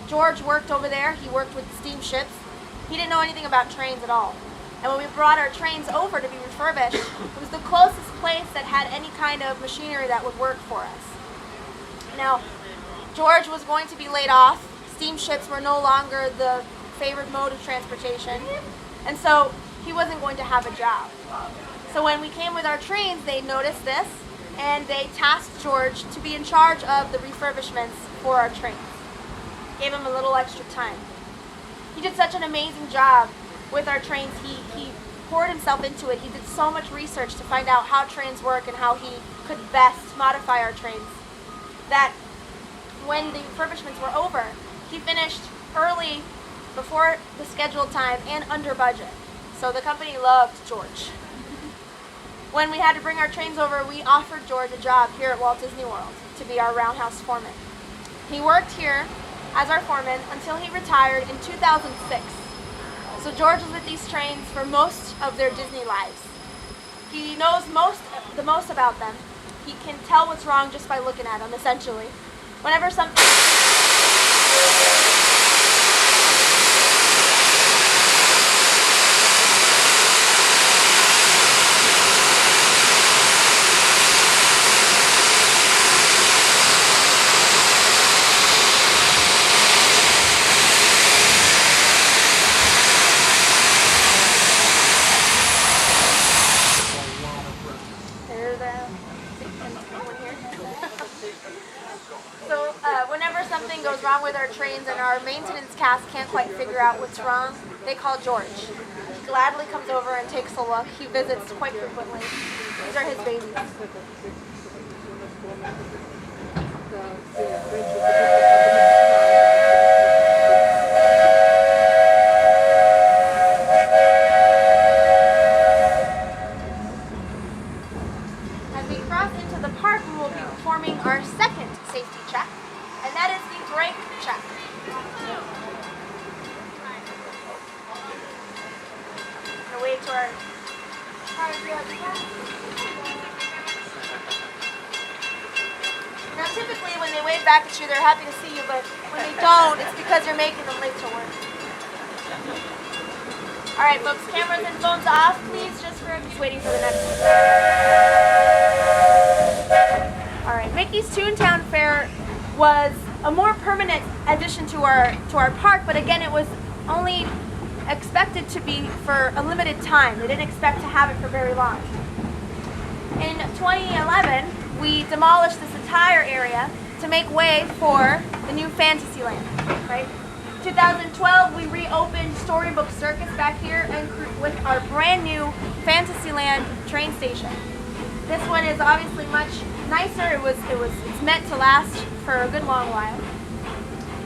George worked over there. He worked with steamships. He didn't know anything about trains at all. And when we brought our trains over to be refurbished, it was the closest place that had any kind of machinery that would work for us. Now, George was going to be laid off. Steamships were no longer the favored mode of transportation. And so he wasn't going to have a job. So when we came with our trains, they noticed this and they tasked George to be in charge of the refurbishments for our trains. Gave him a little extra time. He did such an amazing job with our trains. He poured himself into it. He did so much research to find out how trains work and how he could best modify our trains, that when the refurbishments were over, he finished early, before the scheduled time, and under budget. So the company loved George. When we had to bring our trains over, we offered George a job here at Walt Disney World to be our roundhouse foreman. He worked here as our foreman until he retired in 2006. So George was with these trains for most of their Disney lives. He knows the most about them. He can tell what's wrong just by looking at them, essentially. Whenever something... Whenever something goes wrong with our trains and our maintenance cast can't quite figure out what's wrong, they call George. He gladly comes over and takes a look. He visits quite frequently. These are his babies. As we cross into the park, we will be performing our second safety check, and that is the brake check. Gonna wave to our Now typically when they wave back at you, they're happy to see you, but when they don't, it's because you're making them late to work. Alright folks, cameras and phones off, please, just for just waiting for the next one. Alright, Mickey's Toontown Fair was a more permanent addition to our park, but again, it was only expected to be for a limited time. They didn't expect to have it for very long. In 2011, we demolished this entire area to make way for the new Fantasyland, right? 2012, we reopened Storybook Circus back here and with our brand new Fantasyland train station. This one is obviously much nicer. It's meant to last for a good long while.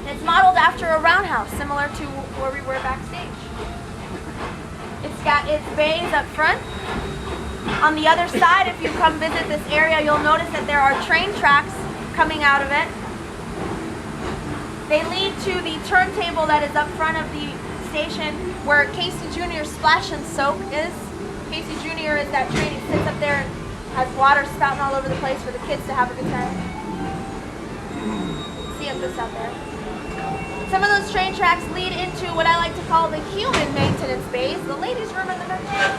And it's modeled after a roundhouse, similar to where we were backstage. It's got its bays up front. On the other side, if you come visit this area, you'll notice that there are train tracks coming out of it. They lead to the turntable that is up front of the station where Casey Jr.'s Splash and Soak is. Casey Jr. is that train. He sits up there and has water spouting all over the place for the kids to have a good time. See him just out there. Some of those train tracks lead into what I like to call the human maintenance bays, the ladies' room and the men's room.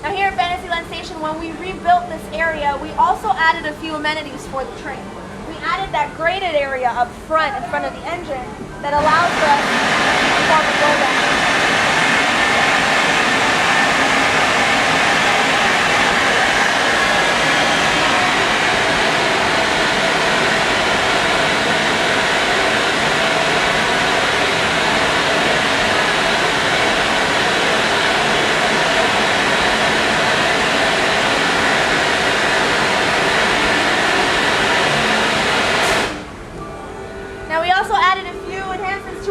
Now here at Fantasyland Station, when we rebuilt this area, we also added a few amenities for the train. We added that graded area up front, in front of the engine, that allows us to perform a roll-down.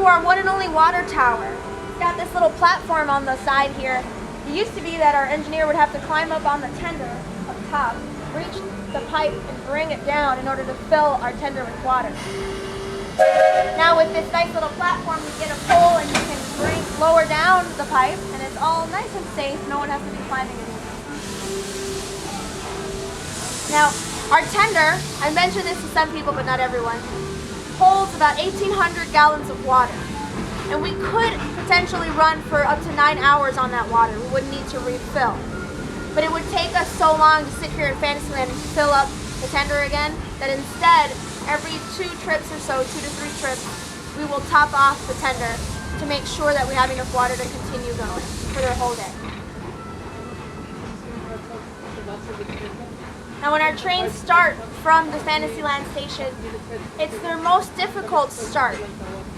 Our one and only water tower. It's got this little platform on the side here. It used to be that our engineer would have to climb up on the tender up top, reach the pipe and bring it down in order to fill our tender with water. Now with this nice little platform, you get a pole and you can lower down the pipe, and it's all nice and safe. No one has to be climbing anymore. Now our tender, I mentioned this to some people but not everyone, holds about 1,800 gallons of water. And we could potentially run for up to 9 hours on that water. We wouldn't need to refill. But it would take us so long to sit here at Fantasyland and fill up the tender again, that instead, every 2 trips or so, 2 to 3 trips, we will top off the tender to make sure that we have enough water to continue going for the whole day. Now when our trains start from the Fantasyland Station, it's their most difficult start.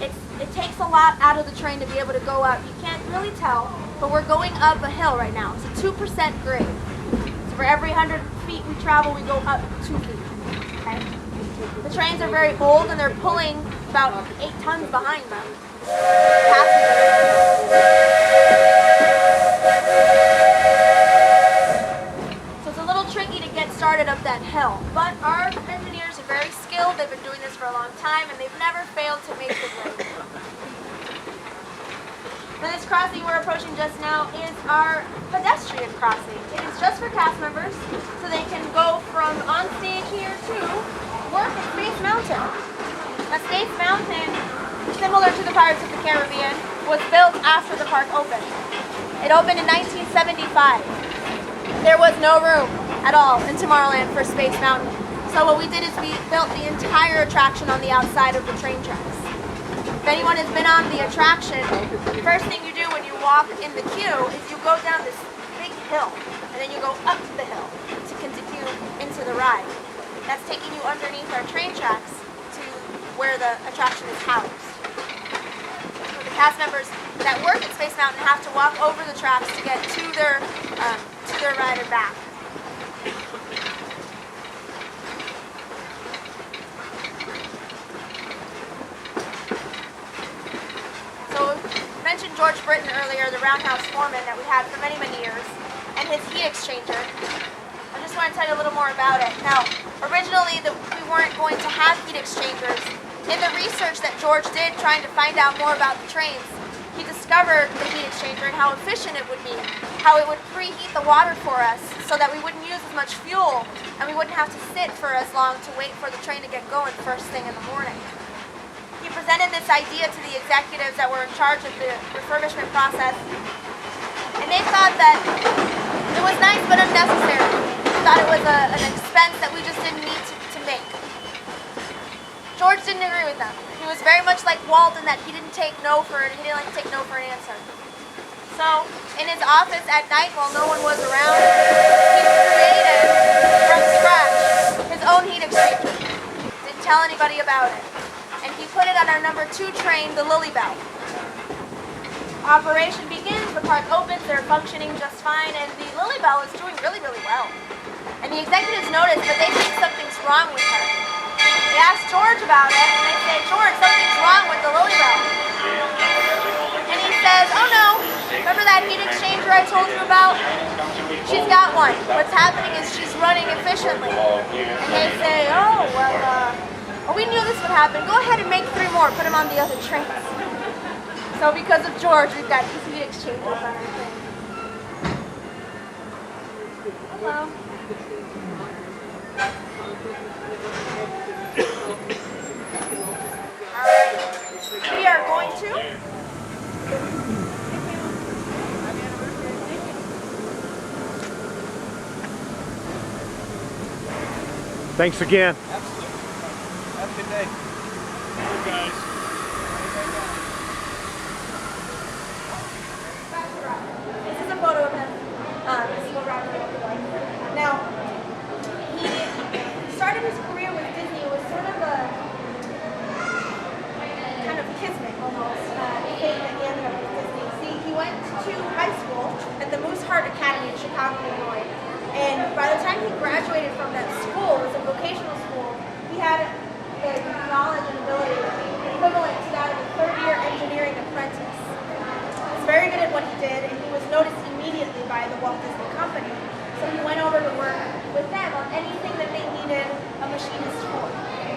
It takes a lot out of the train to be able to go up. You can't really tell, but we're going up a hill right now. It's a 2% grade. So for every 100 feet we travel, we go up 2 feet. Okay? The trains are very old and they're pulling about 8 tons behind them. Tricky to get started up that hill, but our engineers are very skilled. They've been doing this for a long time and they've never failed to make the grade. Now this crossing we're approaching just now is our pedestrian crossing. It is just for cast members, so they can go from on stage here to work at Space Mountain. Now Space Mountain, similar to the Pirates of the Caribbean, was built after the park opened. It opened in 1975. There was no room at all in Tomorrowland for Space Mountain. So what we did is we built the entire attraction on the outside of the train tracks. If anyone has been on the attraction, the first thing you do when you walk in the queue is you go down this big hill, and then you go up the hill to continue into the ride. That's taking you underneath our train tracks to where the attraction is housed. So the cast members that work at Space Mountain have to walk over the tracks to get to their ride and back. So I mentioned George Britton earlier, the roundhouse foreman that we had for many, many years, and his heat exchanger. I just want to tell you a little more about it. Now, originally we weren't going to have heat exchangers. In the research that George did trying to find out more about the trains, he discovered the heat exchanger and how efficient it would be, how it would preheat the water for us so that we wouldn't use as much fuel and we wouldn't have to sit for as long to wait for the train to get going first thing in the morning. He presented this idea to the executives that were in charge of the refurbishment process, and they thought that it was nice but unnecessary. They thought it was an expense that we just didn't need to make. George didn't agree with them. He was very much like Walt in that he didn't take no for it. He didn't like to take no for an answer. So in his office at night while no one was around, he created from scratch his own heat exchanger. Didn't tell anybody about it. And he put it on our number 2 train, the Lily Bell. Operation begins, the park opens, they're functioning just fine, and the Lily Bell is doing really, really well. And the executives notice that they think something's wrong with her. They ask George about it, and they say, George, something's wrong with the Lily Bell. And he says, oh no, remember that heat exchanger I told you about? She's got one. What's happening is she's running efficiently. And they say, oh, well, we knew this would happen. Go ahead and make 3 more, put them on the other trains. So because of George, we've got these heat exchangers on our train. Hello. too. Thanks again. Absolutely. Have a good day. Hey guys. This is a photo of him. This is what Roger looked like. Now, he started his career with Disney. It was sort of a kind of kismet almost. Fate that he ended up with Disney. See, he went to high school at the Moose Heart Academy in Chicago, Illinois. And by the time he graduated from that school, it was a vocational school, he had the knowledge and ability equivalent to that of a third-year engineering apprentice. He was very good at what he did, and he was noticed immediately by the Walt Disney Company. So he went over to work with them on anything that they needed a machinist for.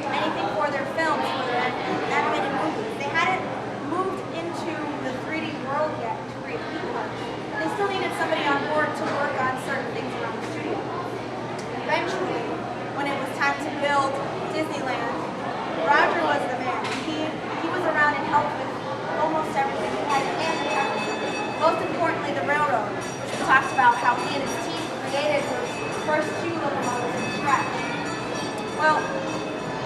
Anything for their films, for their animated movies. They hadn't moved into the 3D world yet to create wheelhouse. They still needed somebody on board to work on certain things around the studio. Eventually, when it was time to build Disneyland, Roger was the man. He was around and helped with almost everything. He had hands in everything. Most importantly, the railroad, which we talked about how he and his team created those first 2 locomotives from scratch. Well,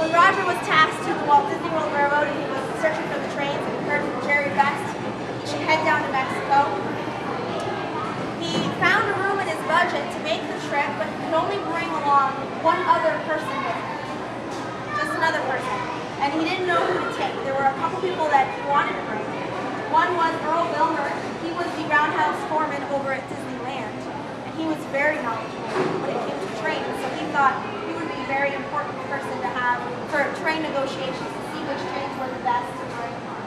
when Roger was tasked to the Walt Disney World Railroad and he was searching for the trains and he heard from Jerry Best, he should head down to Mexico. He found a room in his budget to make the trip, but he could only bring along one other person with him. Just another person. And he didn't know who to take. There were a couple people that he wanted to bring. One was Earl Wilmer. He was the roundhouse foreman over at Disneyland. And he was very knowledgeable when it came to trains. So he thought he would be a very important person to have for train negotiations to see which trains were the best to bring on.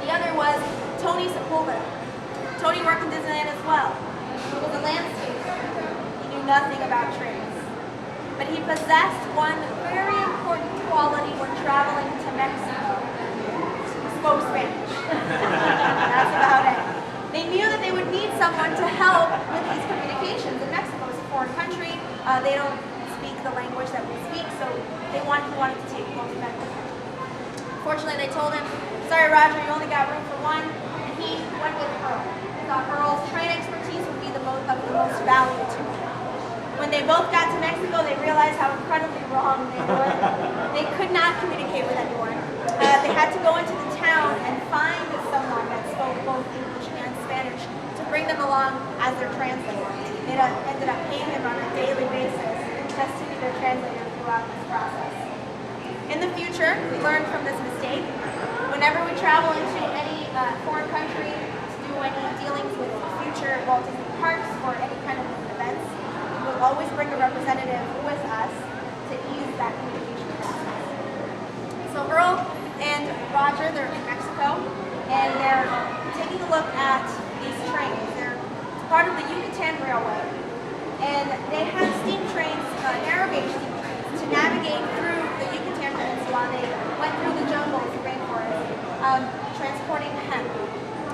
The other was Tony Sepulveda. Tony worked in Disneyland as well. He was a landscaper. He knew nothing about trains. But he possessed one very important quality when traveling to Mexico. He spoke Spanish. That's about it. They knew that they would need someone to help with these communications. In Mexico, it's a foreign country. They don't speak the language that we speak, so he wanted to take both men with him. Fortunately, they told him, sorry, Roger, you only got room for one. And he went with Earl. He thought Earl's train expertise would be of the most value to him. When they both got to Mexico, they realized how incredibly wrong they were. They could not communicate with anyone. They had to go into the town and find someone that spoke both English and Spanish to bring them along as their translator. They ended up paying him on a daily basis just to be their translator throughout this process. In the future, we learned from this mistake. Whenever we travel into any foreign country to do any dealings with future Walt Disney Parks or any kind of events, we'll always bring a representative with us to ease that communication process. So Earl and Roger, they're in Mexico, and they're taking a look at these trains. They're part of the Yucatan Railway, and they had steam trains, narrow gauge steam trains, to navigate through the Yucatan Peninsula. They went through the jungles, the rainforest, transporting hemp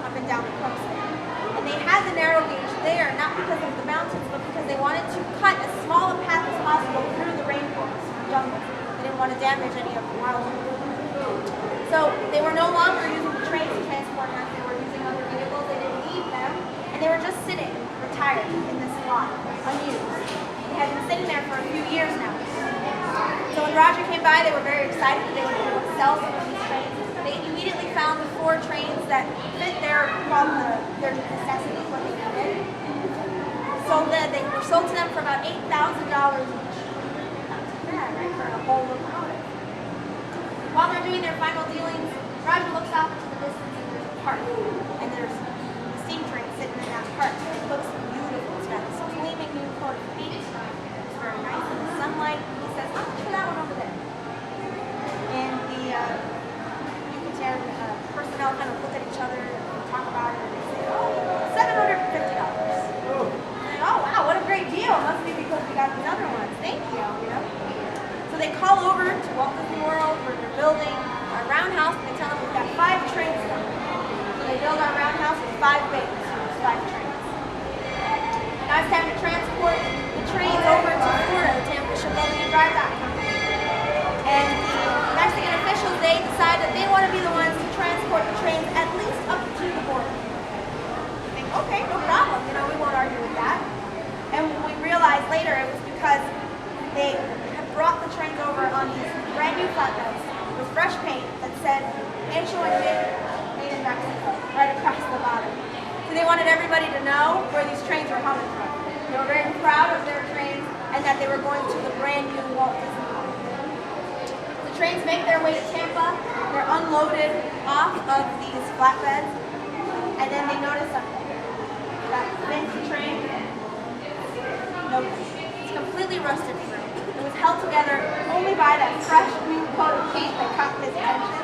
up and down the coast there. And they had the narrow gauge there, not because of the mountains, but because they wanted to cut as small a path as possible through the rainforest, the jungle. They didn't want to damage any of the wildlife. So they were no longer using the trains to transport hemp. They were using other vehicles. They didn't need them, and they were just sitting, retired in this lot, unused. They had been sitting there for a few years now. So when Roger came by, they were very excited that they would be able to sell some of these trains. They immediately found the 4 trains that fit their necessities, what they needed. They were sold to them for about $8,000 each. Not too bad, right, for a whole locomotive. While they're doing their final dealings, Roger looks off into the distance and there's a park. And there's a steam train sitting in that park. It looks beautiful. It's got this gleaming new coat of paint. It's very nice in the sunlight. He says, how much for that one over there? And the Yucatan personnel kind of look at each other and talk about it, and they say, oh, $750. Oh, wow, what a great deal. Must be because we got these other ones. Thank you, So they call over to Walt Disney World where they're building a roundhouse, and they tell them we've got 5 one made in Mexico, right across the bottom. So they wanted everybody to know where these trains were coming from. They were very proud of their trains and that they were going to the brand new Walt Disney World. The trains make their way to Tampa. They're unloaded off of these flatbeds, and then they notice something. That fancy train, nope, it's completely rusted through. It was held together only by that fresh new coat of paint that caught his attention.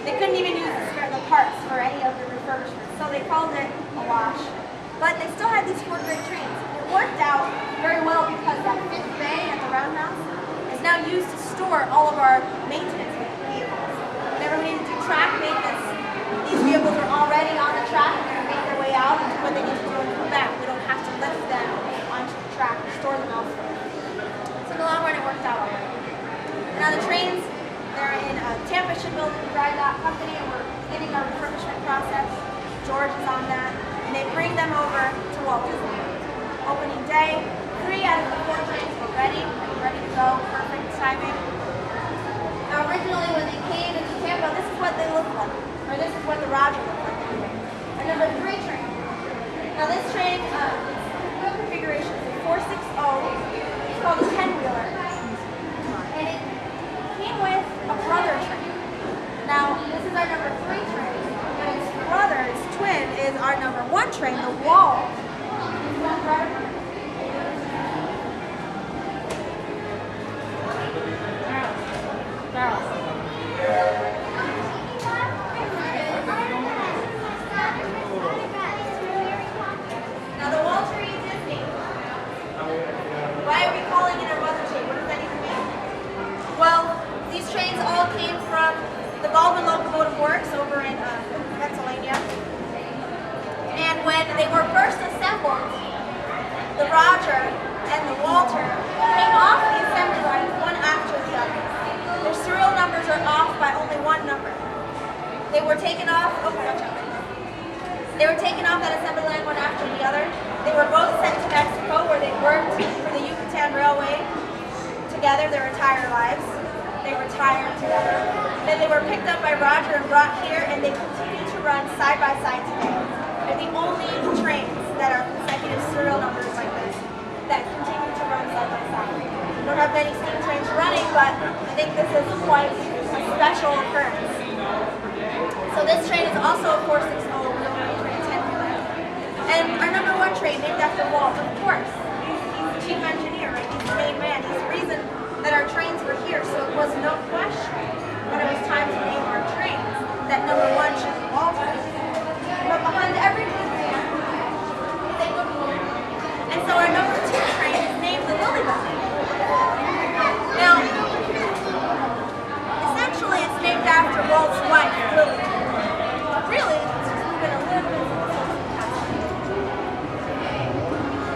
They couldn't even use the parts for any of the refurbishments, so they called it a wash. But they still had these 4 great trains. It worked out very well because that 5th bay at the roundhouse is now used to store all of our maintenance vehicles. Whenever we need to do track maintenance, these vehicles are already on the track and they're going to make their way out and do what they need to do and come back. We don't have to lift them onto the track or store them elsewhere. So in the long run, it worked out all right. Now the trains, they're in Tampa Shipbuilding Dry Dock Company, and we're beginning our refurbishment process. George is on that, and they bring them over to Walt Disney World. Opening day, 3 out of the 4 trains were ready to go, perfect timing. Now originally when they came into Tampa, this is what they looked like, or this is what the Roger looked like anyway. Our number 3 train. Now this train, its configuration is a 460, it's called a 10-wheeler, and it came with a brother train. Now this is our number 3 train, and its brother, its twin, is our number 1 train, the Walt. Now the Walter E. Disney. Why are we calling it a brother train? What does that even mean? Well, these trains all came from the Baldwin Locomotive Works over in Pennsylvania. And when they were first assembled, the Roger and the Walter came off the assembly line one after the other. Their serial numbers are off by only 1 number. They were taken off, They were taken off that assembly line one after the other. They were both sent to Mexico where they worked for the Yucatan Railway together their entire lives. They retired together. Then they were picked up by Roger and brought here, and they continue to run side by side today. They're the only trains that are consecutive serial numbers like this that continue to run side by side. We don't have many steam trains running, but I think this is quite a special occurrence. So this train is also a 460 wheelhouse train, 10-wheeler. And our number 1 train, named after Walt, of course. He's the chief engineer, right? He's the main man. He's the reason that our trains were here, so it was no question when it was time to name our trains that number 1 should be Walter. But behind every good man, they look woman. And so our number 2 train is named the Lily Bell. Now, essentially it's named after Walt's wife, Lily. Really, it's just been a little bit of a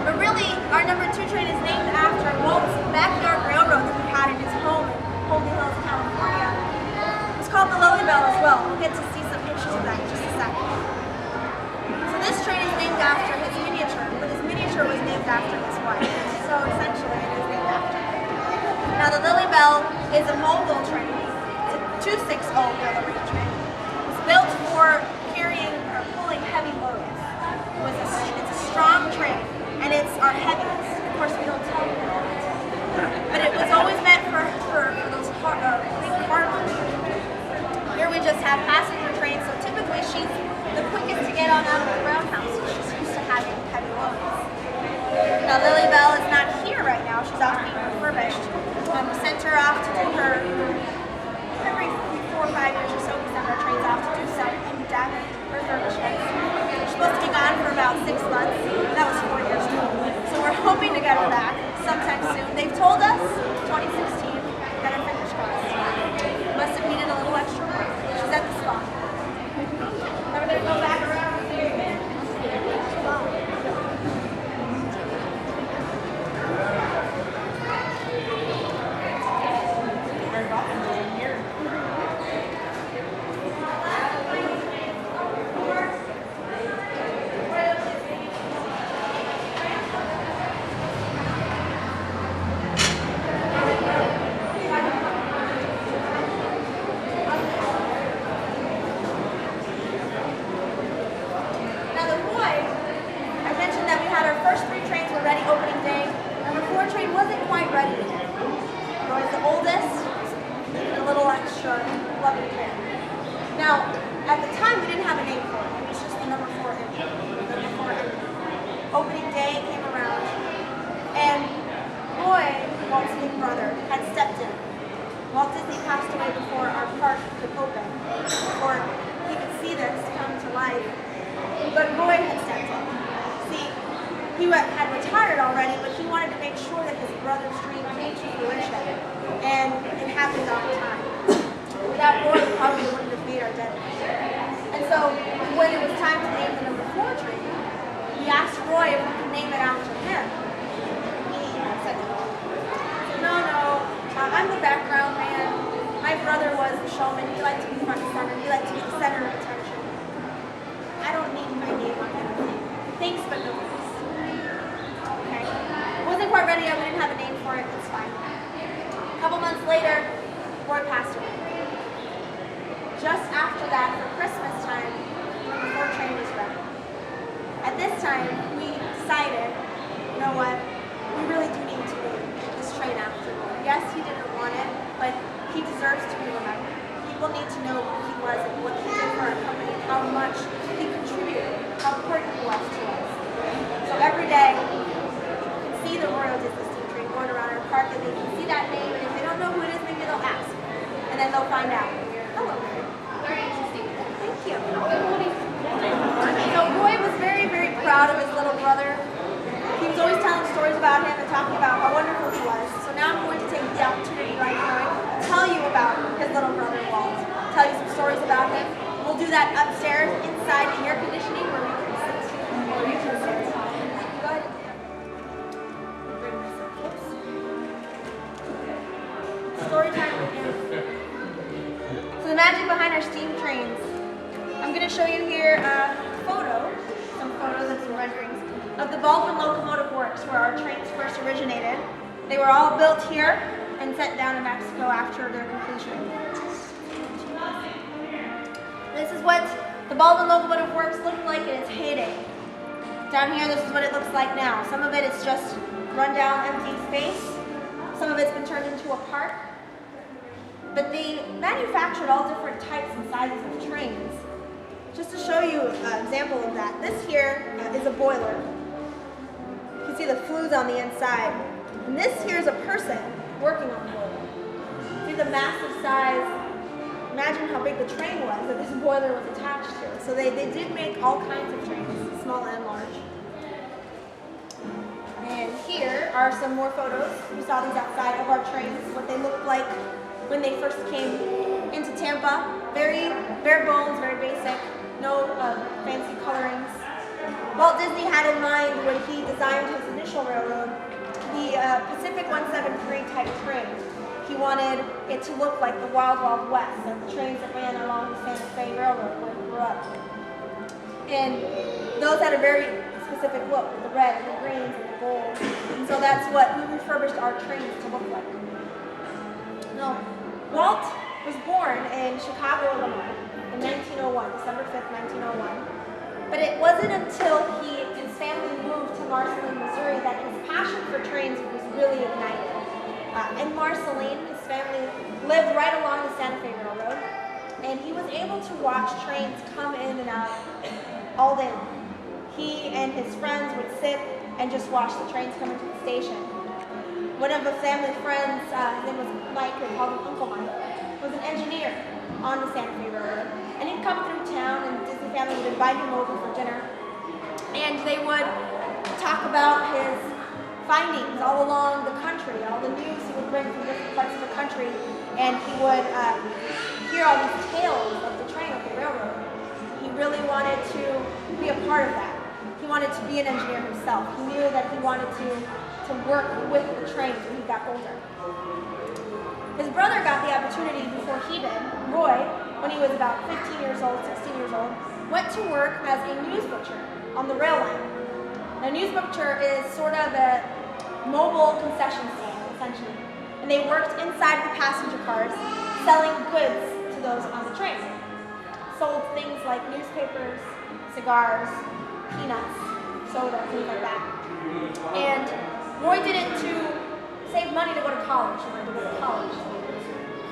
but really, our number 2 train is named after Walt's backyard railroad that he had in his home in Holden Hills, California. It's called the Lily Bell as well. We'll get to see some pictures of that in just a second. So this train is named after his miniature, but his miniature was named after his wife. So essentially it is named after him. Now the Lily Bell is a mogul train. It's a 260 wheeler train. It's built for carrying or pulling heavy loads. It's a strong train, and it's our heaviest. Of course, we don't tell you that. But it was always meant for those big cargo. Here we just have passenger trains, so typically she's the quickest to get on out of the roundhouse. She's used to having heavy loads. Now Lily Bell is not here right now. She's off being refurbished. We sent her off to do her, every 4 or 5 years or so, we send our trains off to do some in-depth refurbishments. She's supposed to be gone for about 6 months. That was 4 years ago. So we're hoping to get her back sometime soon. They've told us 2016, got her fingers crossed. Must have needed a little extra work. She's at the spot. Remember, they go back around here. opening day came around, and Roy, Walt's big brother, had stepped in. Walt Disney passed away before our park could open, before he could see this come to life. But Roy had stepped in. See, he had retired already, but he wanted to make sure that his brother's dream came to fruition, and it happened on time. Without Roy, we probably wouldn't have made our deadline. And so, when it was time to name the number 4 train, we asked Roy if we could name it after him. He said no, I'm the background man. My brother was the showman. He liked to be front and center. He liked to be the center of attention. I don't need my name on anything. Thanks, but no thanks. Okay. Wasn't quite ready yet. We didn't have a name for it. It's fine. A couple months later, Roy passed away. Just after that, for Christmas time, the 4 train was ready. At this time, we decided, you know what, we really do need to name this train after Roy. Yes, he didn't want it, but he deserves to be remembered. People need to know who he was and what he did for our company, and how much he contributed, how important he was to us. So every day, you can see the Royal Disney Steam train going around our park, and they can see that name, and if they don't know who it is, maybe they'll ask. And then they'll find out. Hello, Mary. Very interesting. Thank you. So Roy was very, very proud of his little brother. He was always telling stories about him and talking about how wonderful he was. So now I'm going to take the opportunity right now to tell you about his little brother, Walt. Tell you some stories about him. We'll do that upstairs, inside the air conditioning, where we can sit. Or you can sit. Go ahead. Bring this up close. Story time with him. So the magic behind our steam trains. I'm going to show you here a photo, some photos and some renderings of the Baldwin Locomotive Works, where our trains first originated. They were all built here and sent down to Mexico after their completion. This is what the Baldwin Locomotive Works looked like in its heyday. Down here, this is what it looks like now. Some of it is just run down empty space. Some of it's been turned into a park. But they manufactured all different types and sizes of trains. Just to show you an example of that, this here is a boiler. You can see the flues on the inside. And this here is a person working on the boiler. See the massive size. Imagine how big the train was that this boiler was attached to. So they did make all kinds of trains, small and large. And here are some more photos. We saw these outside of our trains, what they looked like when they first came into Tampa. Very bare bones, very basic, no fancy colorings. Walt Disney had in mind when he designed his initial railroad, the Pacific 173 type train. He wanted it to look like the Wild Wild West, like the trains that ran along the Santa Fe Railroad where he grew up. And those had a very specific look, with the red and the greens and the gold. And so that's what we refurbished our trains to look like. Now, Walt was born in Chicago, Illinois in 1901, December 5th, 1901. But it wasn't until his family moved to Marceline, Missouri that his passion for trains was really ignited. In Marceline, his family lived right along the Santa Fe Railroad, and he was able to watch trains come in and out all day long. He and his friends would sit and just watch the trains come into the station. One of the family friends, his name was Mike, they called him Uncle Mike, was an engineer on the Santa Fe Railroad. And he'd come through town, and the Disney family would invite him over for dinner. And they would talk about his findings all along the country, all the news he would bring from different parts of the country. And he would hear all these tales of the train, of the railroad. He really wanted to be a part of that. He wanted to be an engineer himself. He knew that he wanted to work with the trains when he got older. His brother got the opportunity before he did. Roy, when he was about 15 years old, 16 years old, went to work as a news butcher on the rail line. Now, a news butcher is sort of a mobile concession stand, essentially. And they worked inside the passenger cars, selling goods to those on the train. Sold things like newspapers, cigars, peanuts, soda, things like that. And Roy did it to save money to go to college. He wanted to go to college.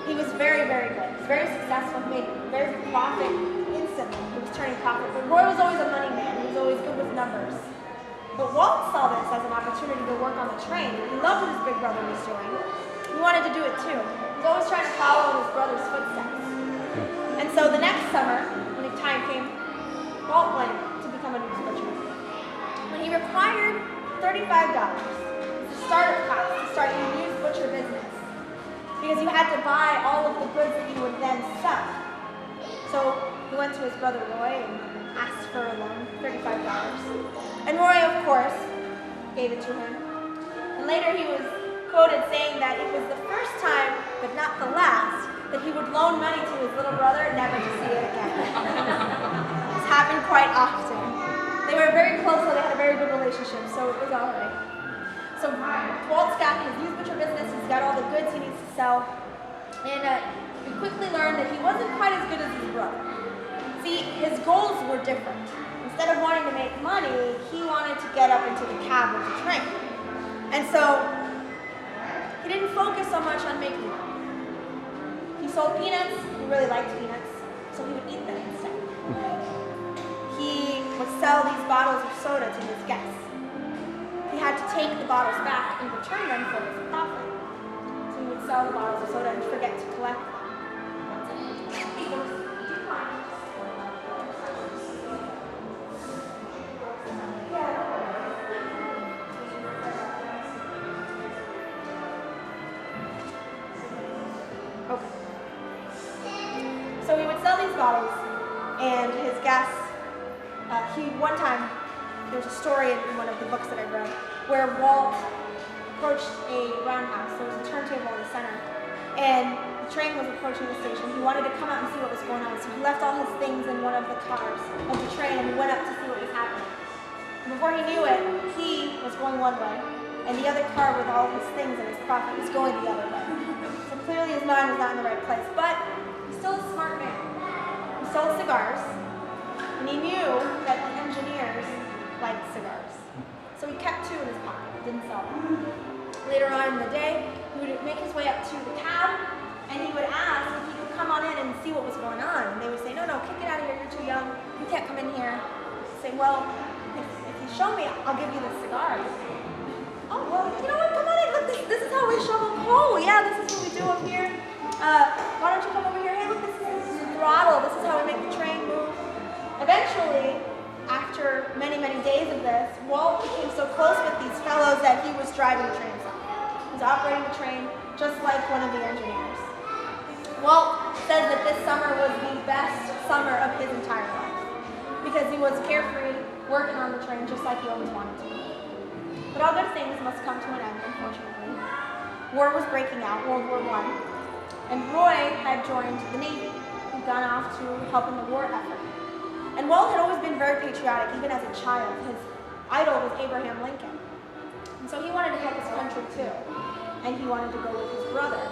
He was very, very good. He was very successful. He made very good profit instantly. He was turning profit. But Roy was always a money man. He was always good with numbers. But Walt saw this as an opportunity to work on the train. He loved what his big brother was doing. He wanted to do it too. He was always trying to follow in his brother's footsteps. And so the next summer, when the time came, Walt went to become a news butcher. When he required $35 as a startup cost to start your news butcher business, because you had to buy all of the goods that you would then sell. So he went to his brother Roy and asked for a loan, $35. And Roy, of course, gave it to him. And later he was quoted saying that it was the first time, but not the last, that he would loan money to his little brother, never to see it again. This happened quite often. They were very close, so they had a very good relationship, so it was all right. So Walt's got his news butcher business, he's got all the goods he needs to sell, and we quickly learned that he wasn't quite as good as his brother. See, his goals were different. Instead of wanting to make money, he wanted to get up into the cab of the train. And so he didn't focus so much on making money. He sold peanuts, he really liked peanuts, so he would eat them instead. He would sell these bottles of soda to his guests. He had to take the bottles back and return them for his profit. So he would sell the bottles of soda and forget to collect them. Okay. So he would sell these bottles, and his guests, one time, there's a story in one of the books that I read, where Walt approached a roundhouse. There was a turntable in the center, and the train was approaching the station. He wanted to come out and see what was going on, so he left all his things in one of the cars of the train, and he went up to see what was happening. And before he knew it, he was going one way, and the other car with all his things and his profit was going the other way. So clearly his mind was not in the right place, but he's still a smart man. He sold cigars, and he knew that the engineers liked cigars. So he kept two in his pocket, didn't sell them. Later on in the day, he would make his way up to the cab, and he would ask if he could come on in and see what was going on. And they would say, no, kick it out of here, you're too young, you can't come in here. He'd say, well, if you show me, I'll give you the cigar. Oh, well, you know what, come on in, look, this is how we shovel coal. Yeah, this is what we do up here. Why don't you come over here? Hey, look, this is the throttle, this is how we make the train move. Eventually, after many, many days of this, Walt became so close with these fellows that he was driving the train himself. He was operating the train just like one of the engineers. Walt says that this summer was the best summer of his entire life because he was carefree, working on the train just like he always wanted to. But all good things must come to an end, unfortunately. War was breaking out, World War I, and Roy had joined the Navy. He'd gone off to help in the war effort. And Walt had always been very patriotic, even as a child. His idol was Abraham Lincoln. And so he wanted to help his country too. And he wanted to go with his brother.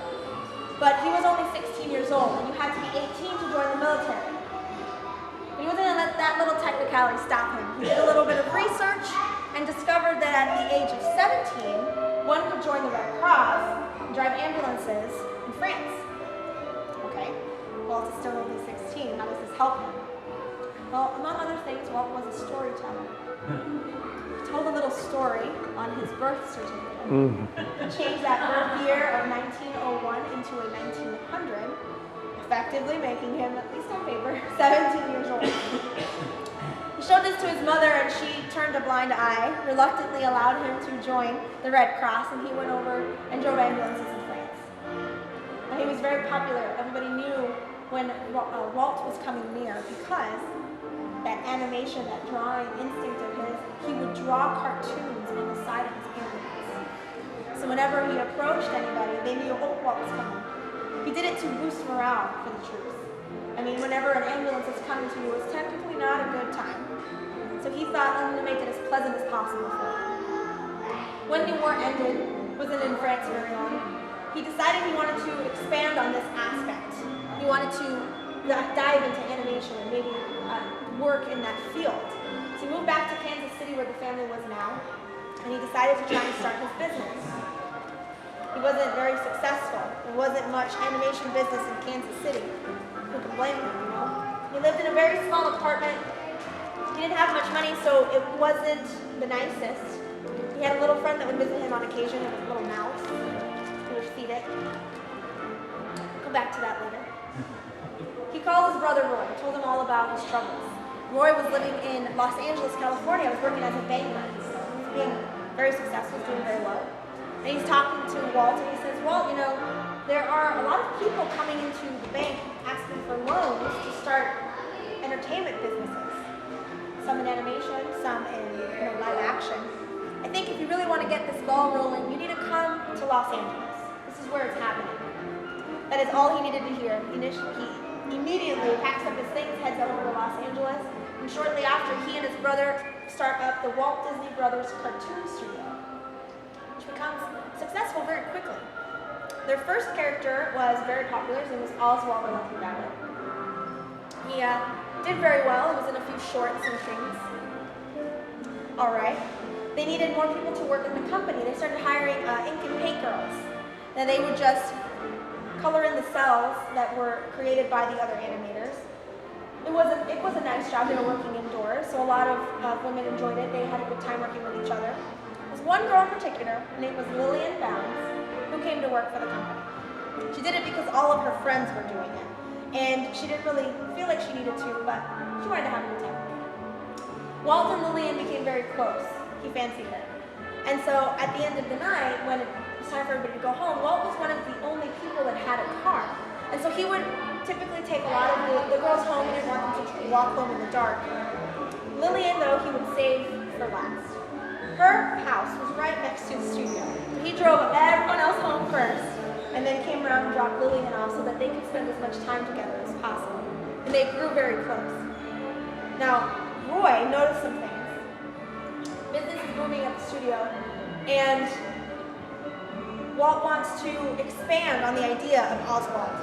But he was only 16 years old, and you had to be 18 to join the military. But he wasn't going to let that little technicality stop him. He did a little bit of research and discovered that at the age of 17, one could join the Red Cross and drive ambulances in France. Okay, Walt is still only 16. How does this help him? Well, among other things, Walt was a storyteller. He told a little story on his birth certificate. He changed that birth year of 1901 into a 1900, effectively making him, at least on paper, 17 years old. He showed this to his mother, and she turned a blind eye, reluctantly allowed him to join the Red Cross, and he went over and drove ambulances in France. Now, he was very popular. Everybody knew when Walt was coming near because that animation, that drawing instinct of his, he would draw cartoons on the side of his ambulance. So whenever he approached anybody, they knew, oh, Walt was coming. He did it to boost morale for the troops. I mean, whenever an ambulance is coming to you, it's technically not a good time. So he thought, I'm going to make it as pleasant as possible for them. When the war ended, wasn't in France very long, he decided he wanted to expand on this aspect. He wanted to dive into animation and maybe work in that field. So he moved back to Kansas City where the family was now, and he decided to try and start his business. He wasn't very successful. There wasn't much animation business in Kansas City. Who could blame him, you know? He lived in a very small apartment. He He didn't have much money, so it wasn't the nicest. He had a little friend that would visit him on occasion, a little mouse. He would feed it. Come back to that later. He called his brother Roy, told him all about his troubles. Roy was living in Los Angeles, California. He was working as a banker. He was being very successful, doing very well. And he's talking to Walt, and he says, Walt, you know, there are a lot of people coming into the bank asking for loans to start entertainment businesses. Some in animation, some in live action. I think if you really want to get this ball rolling, you need to come to Los Angeles. This is where it's happening. That is all he needed to hear. He immediately packs up his things, heads over to Los Angeles, and shortly after, he and his brother start up the Walt Disney Brothers cartoon studio, which becomes successful very quickly. Their first character was very popular. His name was Oswald the Lucky Rabbit. He did very well. He was in a few shorts and things. All right. They needed more people to work in the company. They started hiring ink and paint girls. Then they would just color in the cells that were created by the other animators. It was a nice job. They were working indoors, so a lot of women enjoyed it. They had a good time working with each other. There was one girl in particular, her name was Lillian Bounds, who came to work for the company. She did it because all of her friends were doing it, and she didn't really feel like she needed to, but she wanted to have a good time. Walt and Lillian became very close. He fancied her. And so at the end of the night, when it was time for everybody to go home, Walt was one of the only people that had a car. And so he would typically take a lot of the girls home. He didn't want them to walk home in the dark. Lillian, though, he would save for last. Her house was right next to the studio. He drove everyone else home first, and then came around and dropped Lillian off so that they could spend as much time together as possible. And they grew very close. Now, Roy noticed some things. Business is booming at the studio, and Walt wants to expand on the idea of Oswald.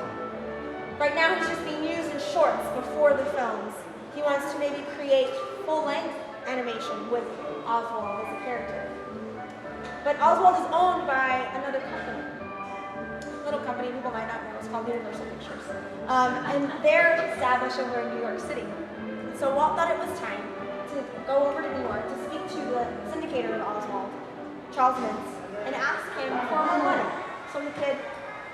Right now he's just being used in shorts before the films. He wants to maybe create full-length animation with Oswald as a character. But Oswald is owned by another company. A little company people might not know. It's called Universal Pictures. And they're established over in New York City. So Walt thought it was time to go over to New York to speak to the syndicator of Oswald, Charles Mintz, and ask him for more money so he could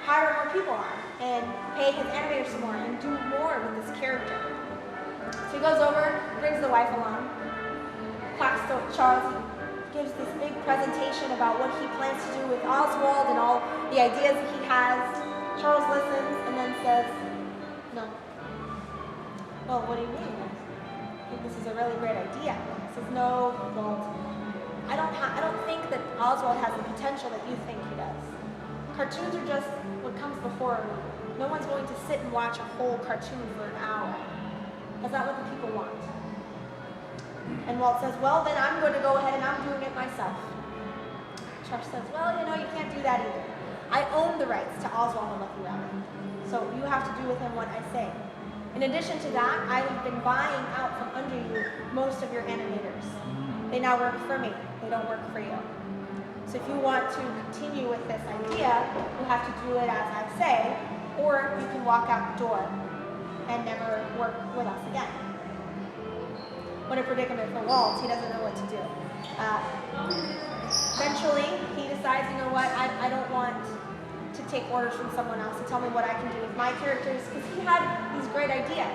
hire more people on and pay his animators some more and do more with this character. So he goes over, brings the wife along, talks to Charles, gives this big presentation about what he plans to do with Oswald and all the ideas that he has. Charles listens and then says, no. Well, what do you mean? I think this is a really great idea. He says, no, Walt. I don't think that Oswald has the potential that you think he does. Cartoons are just what comes before a movie. No one's going to sit and watch a whole cartoon for an hour. That's not what the people want. And Walt says, well, then I'm going to go ahead and I'm doing it myself. Charles says, well, you know, you can't do that either. I own the rights to Oswald the Lucky Rabbit. So you have to do with him what I say. In addition to that, I've been buying out from under you most of your animators. They now work for me. They don't work for you. So if you want to continue with this idea, you have to do it as I say, or you can walk out the door and never work with us again. What a predicament for Walt. He doesn't know what to do. Eventually, he decides, you know what, I don't want to take orders from someone else to tell me what I can do with my characters, because he had these great ideas.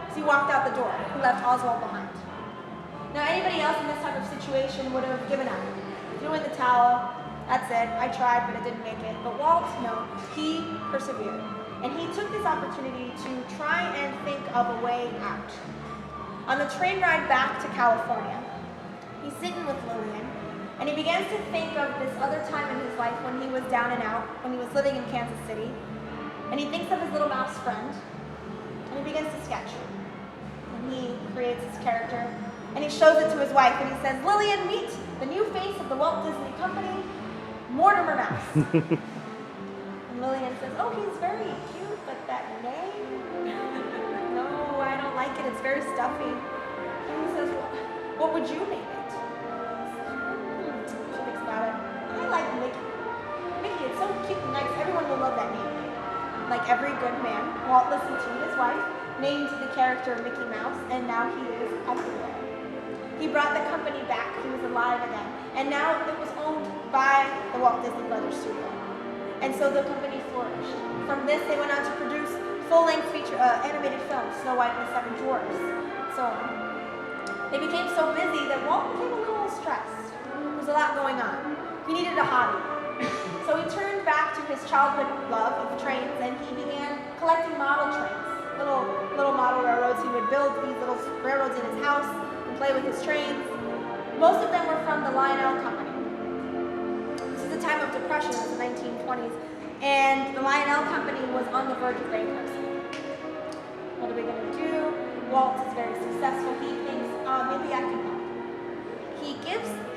So he walked out the door. He left Oswald behind. Now, anybody else in this type of situation would have given up. Threw in the towel. That's it. I tried, but it didn't make it. But Walt, no, he persevered. And he took this opportunity to try and think of a way out. On the train ride back to California, he's sitting with Lillian, and he begins to think of this other time in his life when he was down and out, when he was living in Kansas City. And he thinks of his little mouse friend, and he begins to sketch. And he creates his character. And he shows it to his wife, and he says, Lillian, meet the new face of the Walt Disney Company, Mortimer Mouse. And Lillian says, oh, he's very cute, but that name? No, I don't like it. It's very stuffy. And he says, well, what would you name it? She thinks about it. I like Mickey. Mickey, it's so cute and nice. Everyone will love that name. Like every good man, Walt listened to his wife, named the character Mickey Mouse, and now he is everywhere. He brought the company back. He was alive again. And now it was owned by the Walt Disney Brothers Studio. And so the company flourished. From this, they went on to produce full-length feature animated films, Snow White and the Seven Dwarfs, so on. They became so busy that Walt became a little stressed. There was a lot going on. He needed a hobby. So he turned back to his childhood love of trains, and he began collecting model trains, little model railroads. He would build these little railroads in his house and play with his trains. Most of them were from the Lionel Company. This is the time of Depression, it was the 1920s, and the Lionel Company was on the verge of bankruptcy. What are we going to do? Walt is very successful. He thinks, maybe I can help. He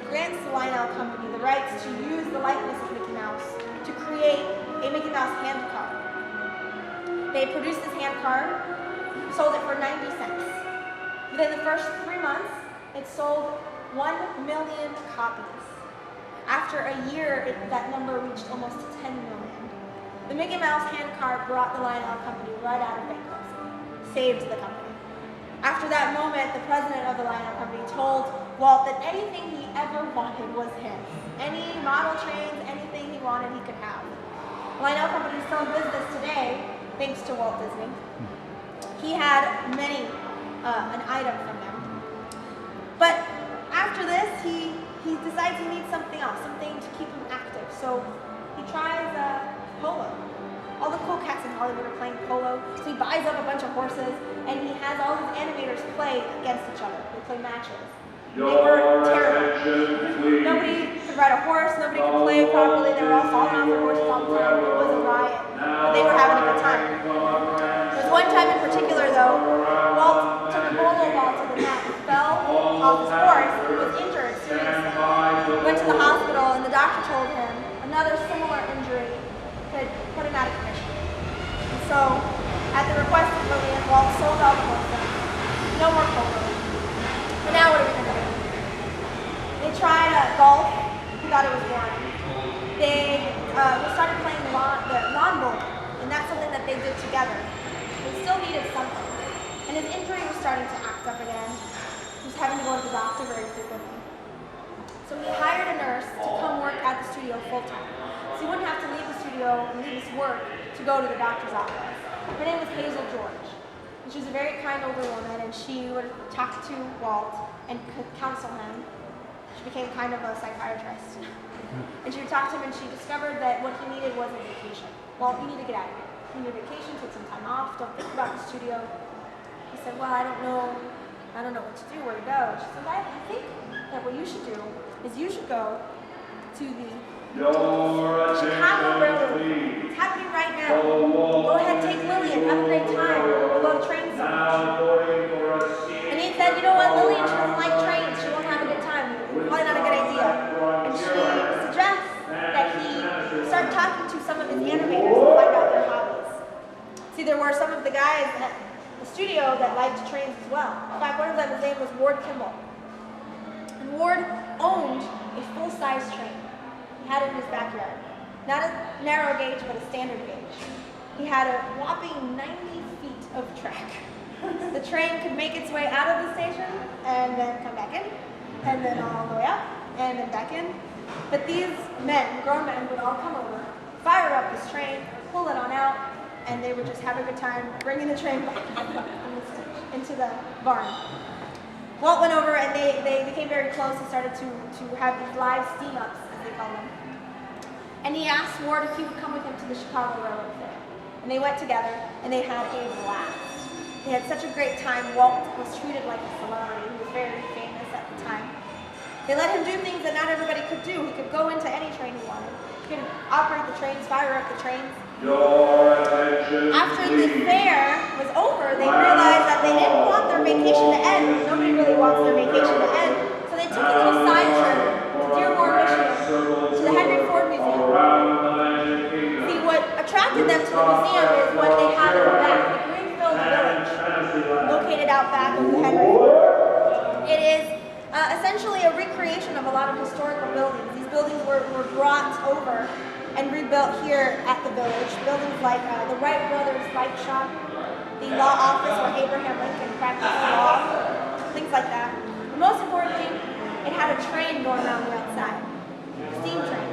grants the Lionel Company the rights to use the likeness of Mickey Mouse to create a Mickey Mouse hand card. They produced this hand card, sold it for 90 cents. Within the first 3 months, it sold 1 million copies. After a year, that number reached almost 10 million. The Mickey Mouse hand card brought the Lionel Company right out of bankruptcy, saved the company. After that moment, the president of the Lionel Company told Walt that anything he ever wanted was his. Any model trains, anything he wanted, he could have. The Lionel Company is still in business today, thanks to Walt Disney. He had many an item from them. But after this, he decides he needs something else, something to keep him active. So he tries polo. All the cool cats in Hollywood are playing polo. So he buys up a bunch of horses, and he has all his animators play against each other. They play matches. They were terrible. Nobody could ride a horse, nobody could play properly. They were all falling off their horses all the time. It was a riot. But they were having a good time. There was one time in particular, though, Walt took a polo ball to the net, fell off his horse, and was injured seriously. Went to the hospital, and the doctor told him another similar injury could put him out of commission. And so, at the request of Lillian, Walt sold all the horses. No more polo. But now what are we going to do? They tried golf. He thought it was boring. They started playing the lawn bowling, and that's something that they did together. They still needed something. And his injury was starting to act up again. He was having to go to the doctor very frequently. So he hired a nurse to come work at the studio full-time. So he wouldn't have to leave the studio and leave his work to go to the doctor's office. Her name was Hazel George. And she was a very kind older woman, and she would talk to Walt and counsel him. She became kind of a psychiatrist. And she would talk to him, and she discovered that what he needed was a vacation. Walt, you need to get out of here. You need a vacation, take some time off, don't think about the studio. He said, well, I don't know what to do, where to go. She said, I think that what you should do is you should go to the Chicago Railroad. It's happening right now. Go ahead, take Lillian, have a great time. We'll go to trains so much. And he said, you know what, Lillian, she doesn't like trains. She won't have a good time. Probably not a good idea. And she suggests that he start talking to some of his animators to find out their hobbies. See, there were some of the guys at the studio that liked trains as well. In fact, one of them, his name was Ward Kimball. And Ward owned a full-size train. He had it in his backyard. Not a narrow gauge, but a standard gauge. He had a whopping 90 feet of track. The train could make its way out of the station and then come back in, and then all the way up, and then back in. But these men, grown men, would all come over, fire up this train, pull it on out, and they would just have a good time bringing the train back into the barn. Walt went over, and they became very close and started to have these live steam-ups, as they call them. And he asked Ward if he would come with him to the Chicago Railroad Fair. And they went together, and they had a blast. They had such a great time. Walt was treated like a celebrity. He was very famous at the time. They let him do things that not everybody could do. He could go into any train he wanted. He could operate the trains, fire up the trains. After the fair was over, they realized that they didn't want their vacation to end. Nobody really wants their vacation to end. So they took a little side trip to Dearborn, Michigan, to the Henry Ford Museum. See, what attracted them to the museum is what they have in the back, the Greenfield Village, located out back of the Henry Ford. It is essentially a recreation of a lot of historical buildings. These buildings were brought over and rebuilt here at the village. Buildings like the Wright Brothers Bike Shop, the law office where Abraham Lincoln practiced law, things like that. But most importantly, it had a train going around the outside, a steam train.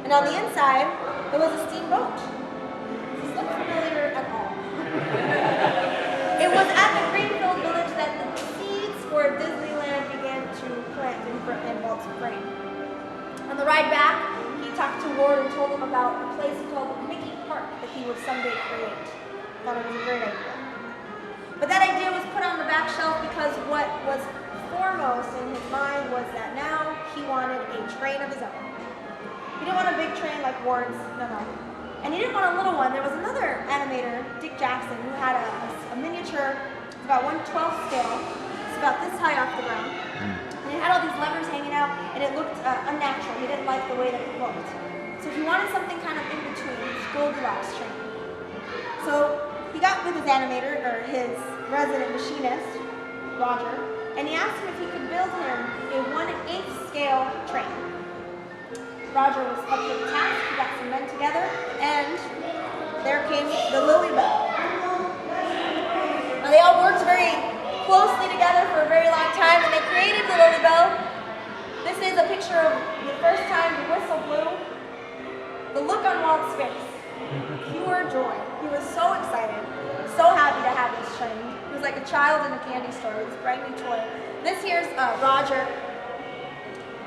And on the inside, there was a steamboat. Does this look familiar at all? It was at the Greenfield village that the seeds for Disneyland began to plant in Walt's brain. On the ride back, he talked to Ward and told him about a place called Mickey Park that he would someday create. Thought it was a great idea. But that idea was put on the back shelf because what was foremost in his mind was that now he wanted a train of his own. He didn't want a big train like Ward's, no. And he didn't want a little one. There was another animator, Dick Jackson, who had a miniature, it's about 1/12 scale. It's about this high off the ground. And it had all these levers hanging out, and it looked unnatural. He didn't like the way that it looked. So he wanted something kind of in between, his Goldilocks train. So he got with his animator, or his resident machinist, Roger, and he asked him if he could build him a 1/8 scale train. Roger was up to the task, he got some men together, and there came the Lily Bell. Now they all worked very closely together for a very long time, and they created the Lily Bell. This is a picture of the first time the whistle blew. The look on Walt's face, pure joy. He was so excited, so happy to have this train. He was like a child in a candy store with this bright new toy. This here's Roger,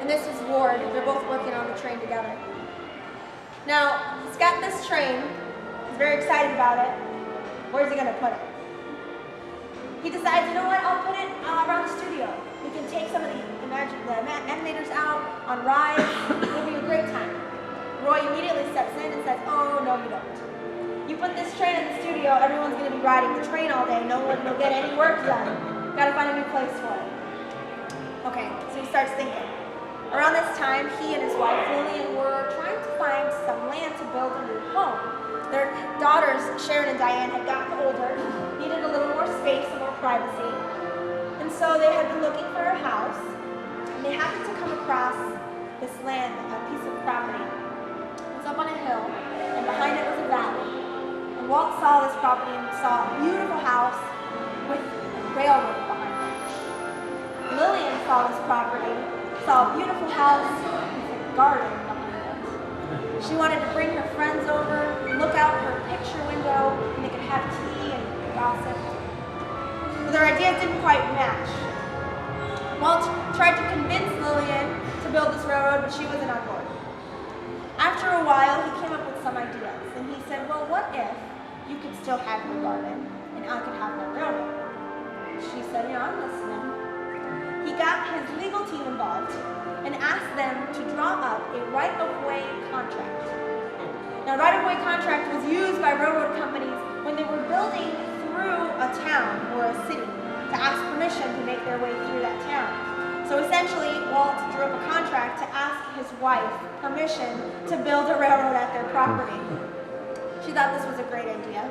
and this is Ward. They're both working on the train together. Now, he's got this train. He's very excited about it. Where's he going to put it? He decides, you know what, I'll put it around the studio. We can take some of the animators out on rides. It'll be a great time. Roy immediately steps in and says, oh, no, you don't. You put this train in the studio, everyone's going to be riding the train all day. No one will get any work done. Got to find a new place for it. Okay, so he starts thinking. Around this time, he and his wife, Lillian, were trying to find some land to build a new home. Their daughters, Sharon and Diane, had gotten older, needed a little more space and more privacy. And so they had been looking for a house, and they happened to come across this land, a piece of property. It was up on a hill, and behind it was a valley. And Walt saw this property and saw a beautiful house with a railroad behind it. Lillian saw this property, saw a beautiful house with a garden behind it. She wanted to bring her friends over, look out her picture window, and they could have tea and gossip. But their ideas didn't quite match. Walt tried to convince Lillian to build this railroad, but she wasn't on board. After a while, he came up with some ideas, and he said, well, what if you could still have your garden, and I could have my railroad? She said, I'm listening. He got his legal team involved and asked them to draw up a right-of-way contract. Now, right-of-way contract was used by railroad companies when they were building through a town or a city to ask permission to make their way through that town. So essentially, Walt drew up a contract to ask his wife permission to build a railroad at their property. She thought this was a great idea.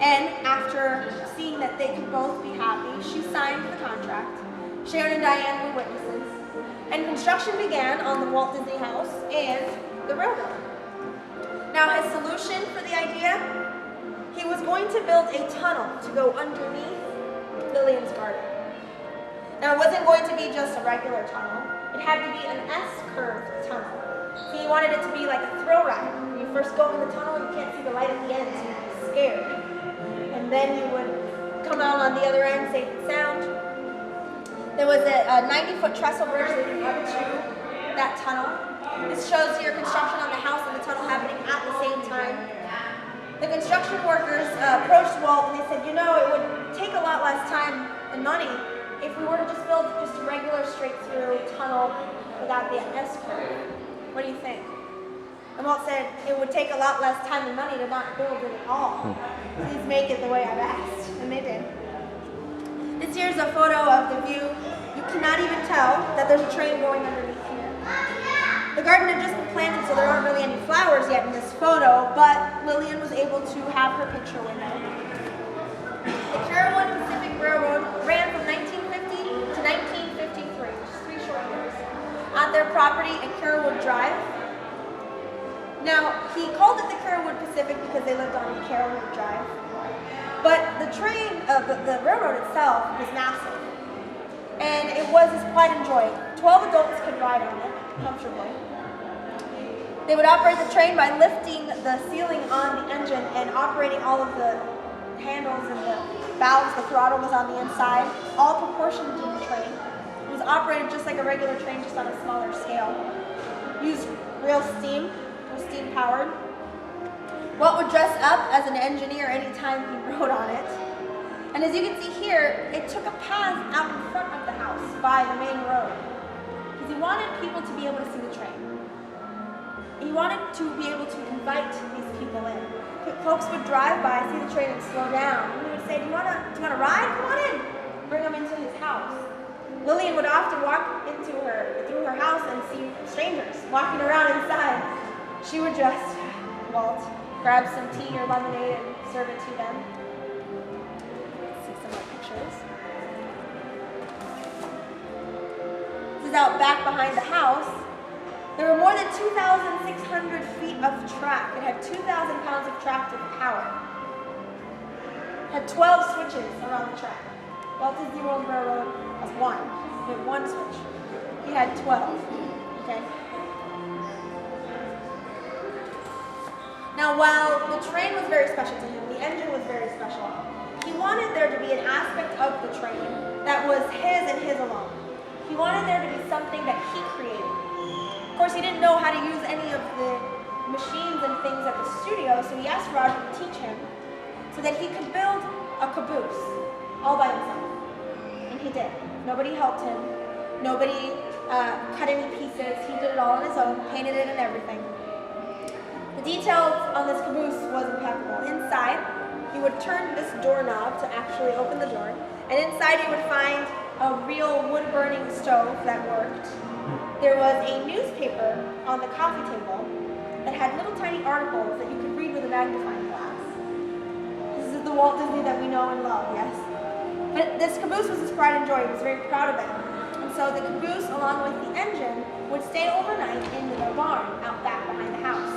And after seeing that they could both be happy, she signed the contract. Sharon and Diane were witnesses, and construction began on the Walt Disney House and the railroad. Now, his solution for the idea, he was going to build a tunnel to go underneath Lillian's garden. Now, it wasn't going to be just a regular tunnel. It had to be an S-curved tunnel. He wanted it to be like a thrill ride. When you first go in the tunnel, you can't see the light at the end, so you'd be scared. And then you would come out on the other end safe and sound. There was a 90-foot trestle bridge leading up to that tunnel. This shows here construction on the house and the tunnel happening at the same time. The construction workers approached Walt and they said, it would take a lot less time and money if we were to just build just a regular straight-through tunnel without the S-curve. What do you think? And Walt said, it would take a lot less time and money to not build it at all. Please make it the way I've asked. And they did. This here's a photo of the view. You cannot even tell that there's a train going underneath here. The garden had just been planted, so there aren't really any flowers yet in this photo, but Lillian was able to have her picture window. The Carolwood Pacific Railroad ran from 1950 to 1953, just 3 short years, at their property at Carolwood Drive. Now, he called it the Carolwood Pacific because they lived on Carolwood Drive. But the train, the railroad itself was massive. And it was his pride and joy. 12 adults could ride on it comfortably. They would operate the train by lifting the ceiling on the engine and operating all of the handles and the valves. The throttle was on the inside, all proportioned to the train. It was operated just like a regular train, just on a smaller scale. Used real steam, was steam powered. Walt would dress up as an engineer anytime he rode on it. And as you can see here, it took a path out in front of the house by the main road. Because he wanted people to be able to see the train. He wanted to be able to invite these people in. Folks would drive by, see the train, and slow down. And he would say, do you want to ride? Come on in. Bring them into his house. Lillian would often walk through her house and see strangers walking around inside. She would just, Walt, grab some tea or lemonade and serve it to them. Let's see some more pictures. This is out back behind the house. There were more than 2,600 feet of track. It had 2,000 pounds of tractive power. It had 12 switches around the track. Walt Disney World Railroad has one. He had one switch. He had 12. Okay. Now, while the train was very special to him, the engine was very special. He wanted there to be an aspect of the train that was his and his alone. He wanted there to be something that he created. Of course, he didn't know how to use any of the machines and things at the studio, so he asked Roger to teach him so that he could build a caboose all by himself. And he did. Nobody helped him. Nobody cut any pieces. He did it all on his own, painted it and everything. The details on this caboose was impeccable. Inside, he would turn this doorknob to actually open the door, and inside he would find a real wood-burning stove that worked. There was a newspaper on the coffee table that had little tiny articles that you could read with a magnifying glass. This is the Walt Disney that we know and love, yes? But this caboose was his pride and joy. He was very proud of it. And so the caboose, along with the engine, would stay overnight in the barn out back behind the house.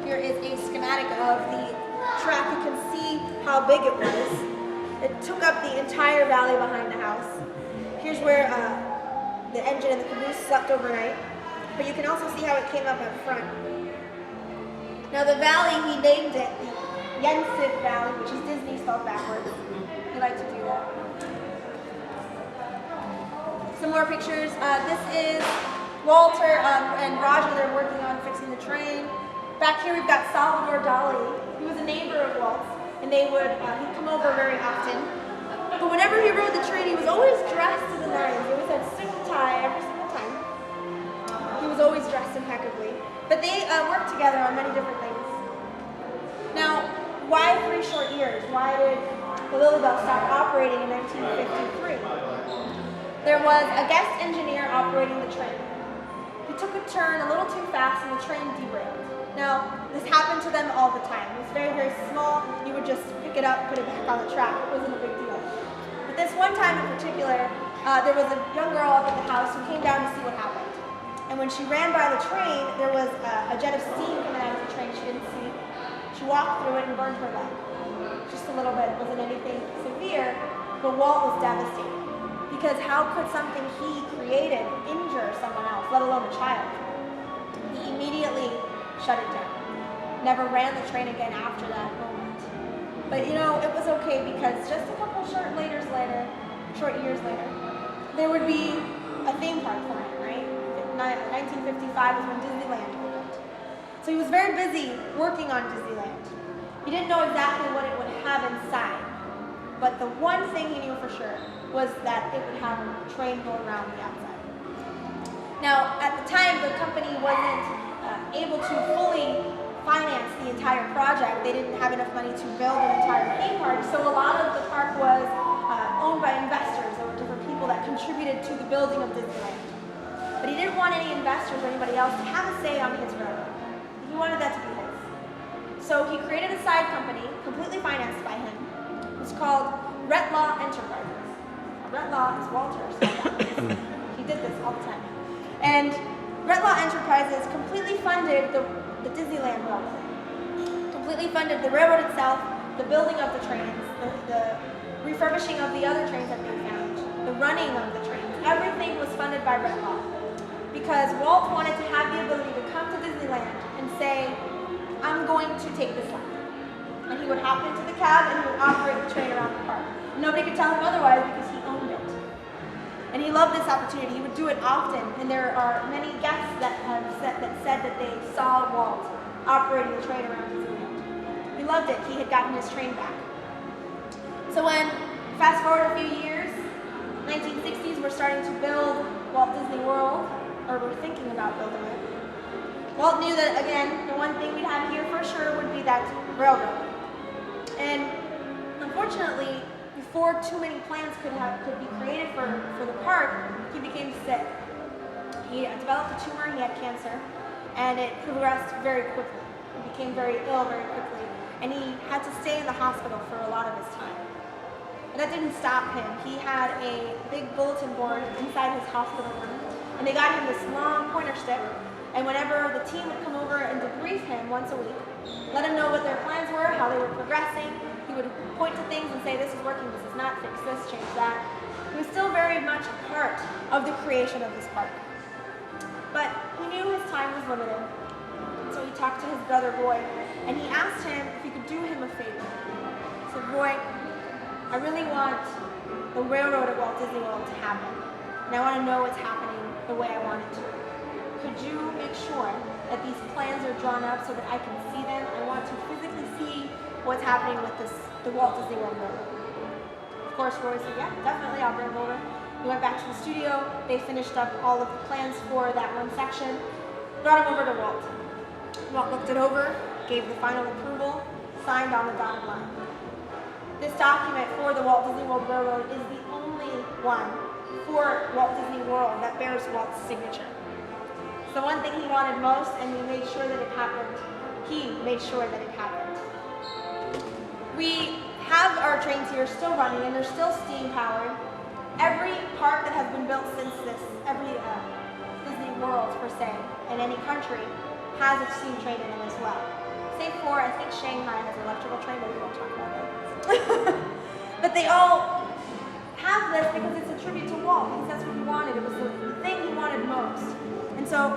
Here is a schematic of the track. You can see how big it was. It took up the entire valley behind the house. Here's where the engine and the caboose slept overnight, but you can also see how it came up up front. Now the valley, he named it the Yensid Valley, which is Disney spelled backwards. He liked to do that. Some more pictures. This is Walter and Roger. They're working on fixing the train. Back here we've got Salvador Dali. He was a neighbor of Walt's, and he'd come over very often. But whenever he rode the train, he was always dressed to the nines. He always had suit and tie every single time. He was always dressed impeccably. But they worked together on many different things. Now, why 3 short years? Why did the Lilybell stop operating in 1953? There was a guest engineer operating the train. He took a turn a little too fast and the train derailed. Now, this happened to them all the time. It was very, very small. You would just pick it up, put it back on the track. It wasn't a big deal. But this one time in particular, there was a young girl up at the house who came down to see what happened. And when she ran by the train, there was a jet of steam coming out of the train she didn't see. She walked through it and burned her leg. Just a little bit. It wasn't anything severe, but Walt was devastated. Because how could something he created injure someone else, let alone a child? He immediately shut it down. Never ran the train again after that moment. But you know, it was okay because just a couple short years later, there would be a theme park for him, right? 1955 was when Disneyland opened. So he was very busy working on Disneyland. He didn't know exactly what it would have inside. But the one thing he knew for sure was that it would have a train go around the outside. Now, at the time, the company wasn't able to fully finance the entire project. They didn't have enough money to build an entire theme park, so a lot of the park was owned by investors. There were different people that contributed to the building of Disneyland. But he didn't want any investors or anybody else to have a say on his railroad. He wanted that to be his. So he created a side company, completely financed by him. It's called Retlaw Enterprises. Retlaw is Walter, so he did this all the time. And Retlaw Enterprises completely funded the Disneyland railroad. Completely funded the railroad itself, the building of the trains, the refurbishing of the other trains that they found, the running of the trains, everything was funded by Red Law. Because Walt wanted to have the ability to come to Disneyland and say, I'm going to take this land. And he would hop into the cab and he would operate the train around the park. Nobody could tell him otherwise because he owned it. And he loved this opportunity. He would do it often. And there are many guests that have said that they saw Walt operating the train around Disneyland. He loved it. He had gotten his train back. So when, fast forward a few years, 1960s, we're starting to build Walt Disney World, or we're thinking about building it. Walt knew that, again, the one thing we'd have here for sure would be that railroad. And unfortunately, before too many plans could be created for the park, he became sick. He developed a tumor, he had cancer, and it progressed very quickly. He became very ill very quickly, and he had to stay in the hospital for a lot of his time. And that didn't stop him. He had a big bulletin board inside his hospital room, and they got him this long pointer stick, and whenever the team would come over and debrief him once a week, let him know what their plans were, how they were progressing, he would point to things and say, this is working, this is not, fix this, change that. He was still very much a part of the creation of this park. But he knew his time was limited, so he talked to his brother, Roy, and he asked him if he could do him a favor. He said, Roy, I really want the railroad at Walt Disney World to happen, and I want to know what's happening the way I want it to. Could you make sure that these plans are drawn up so that I can see them? I want to physically see what's happening with the Walt Disney World Railroad. Of course, Roy said, yeah, definitely, I'll bring them over. We went back to the studio, they finished up all of the plans for that one section, brought them over to Walt. Walt looked it over, gave the final approval, signed on the dotted line. This document for the Walt Disney World Railroad is the only one for Walt Disney World that bears Walt's signature. The one thing he wanted most, and we made sure that it happened. He made sure that it happened. We have our trains here still running, and they're still steam powered. Every park that has been built since this, every Disney World per se, in any country, has a steam train in them as well. Save for, I think Shanghai has an electrical train, but we won't talk about that. But they all have this because it's a tribute to Walt, because that's what he wanted. It was the thing he wanted most. And so,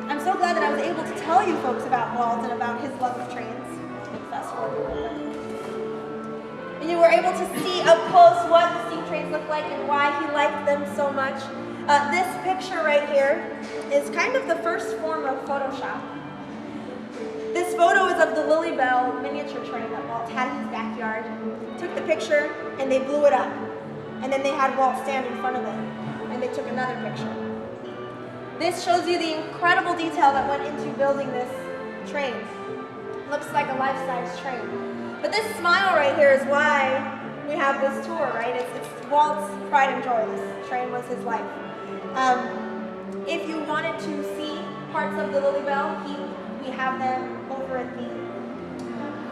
I'm so glad that I was able to tell you folks about Walt and about his love of trains. Fast forward a little bit. And you were able to see up close what the steam trains look like and why he liked them so much. This picture right here is kind of the first form of Photoshop. This photo is of the Lily Bell miniature train that Walt had in his backyard. Took the picture and they blew it up. And then they had Walt stand in front of it and they took another picture. This shows you the incredible detail that went into building this train. Looks like a life-size train. But this smile right here is why we have this tour, right? It's Walt's pride and joy. This train was his life. If you wanted to see parts of the Lily Bell, we have them over at the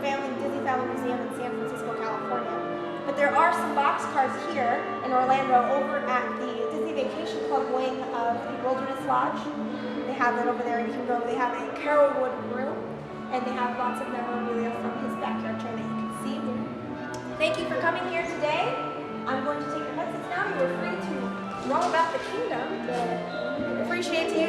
Disney Family Museum in San Francisco, California. But there are some boxcars here in Orlando over at the Disney Vacation Club wing of the Wilderness Lodge. They have that over there, and you can go. They have a Carolwood room, and they have lots of memorabilia from his backyard train that you can see. Thank you for coming here today. I'm going to take your headsets now. You are free to roam about the kingdom. Appreciate you.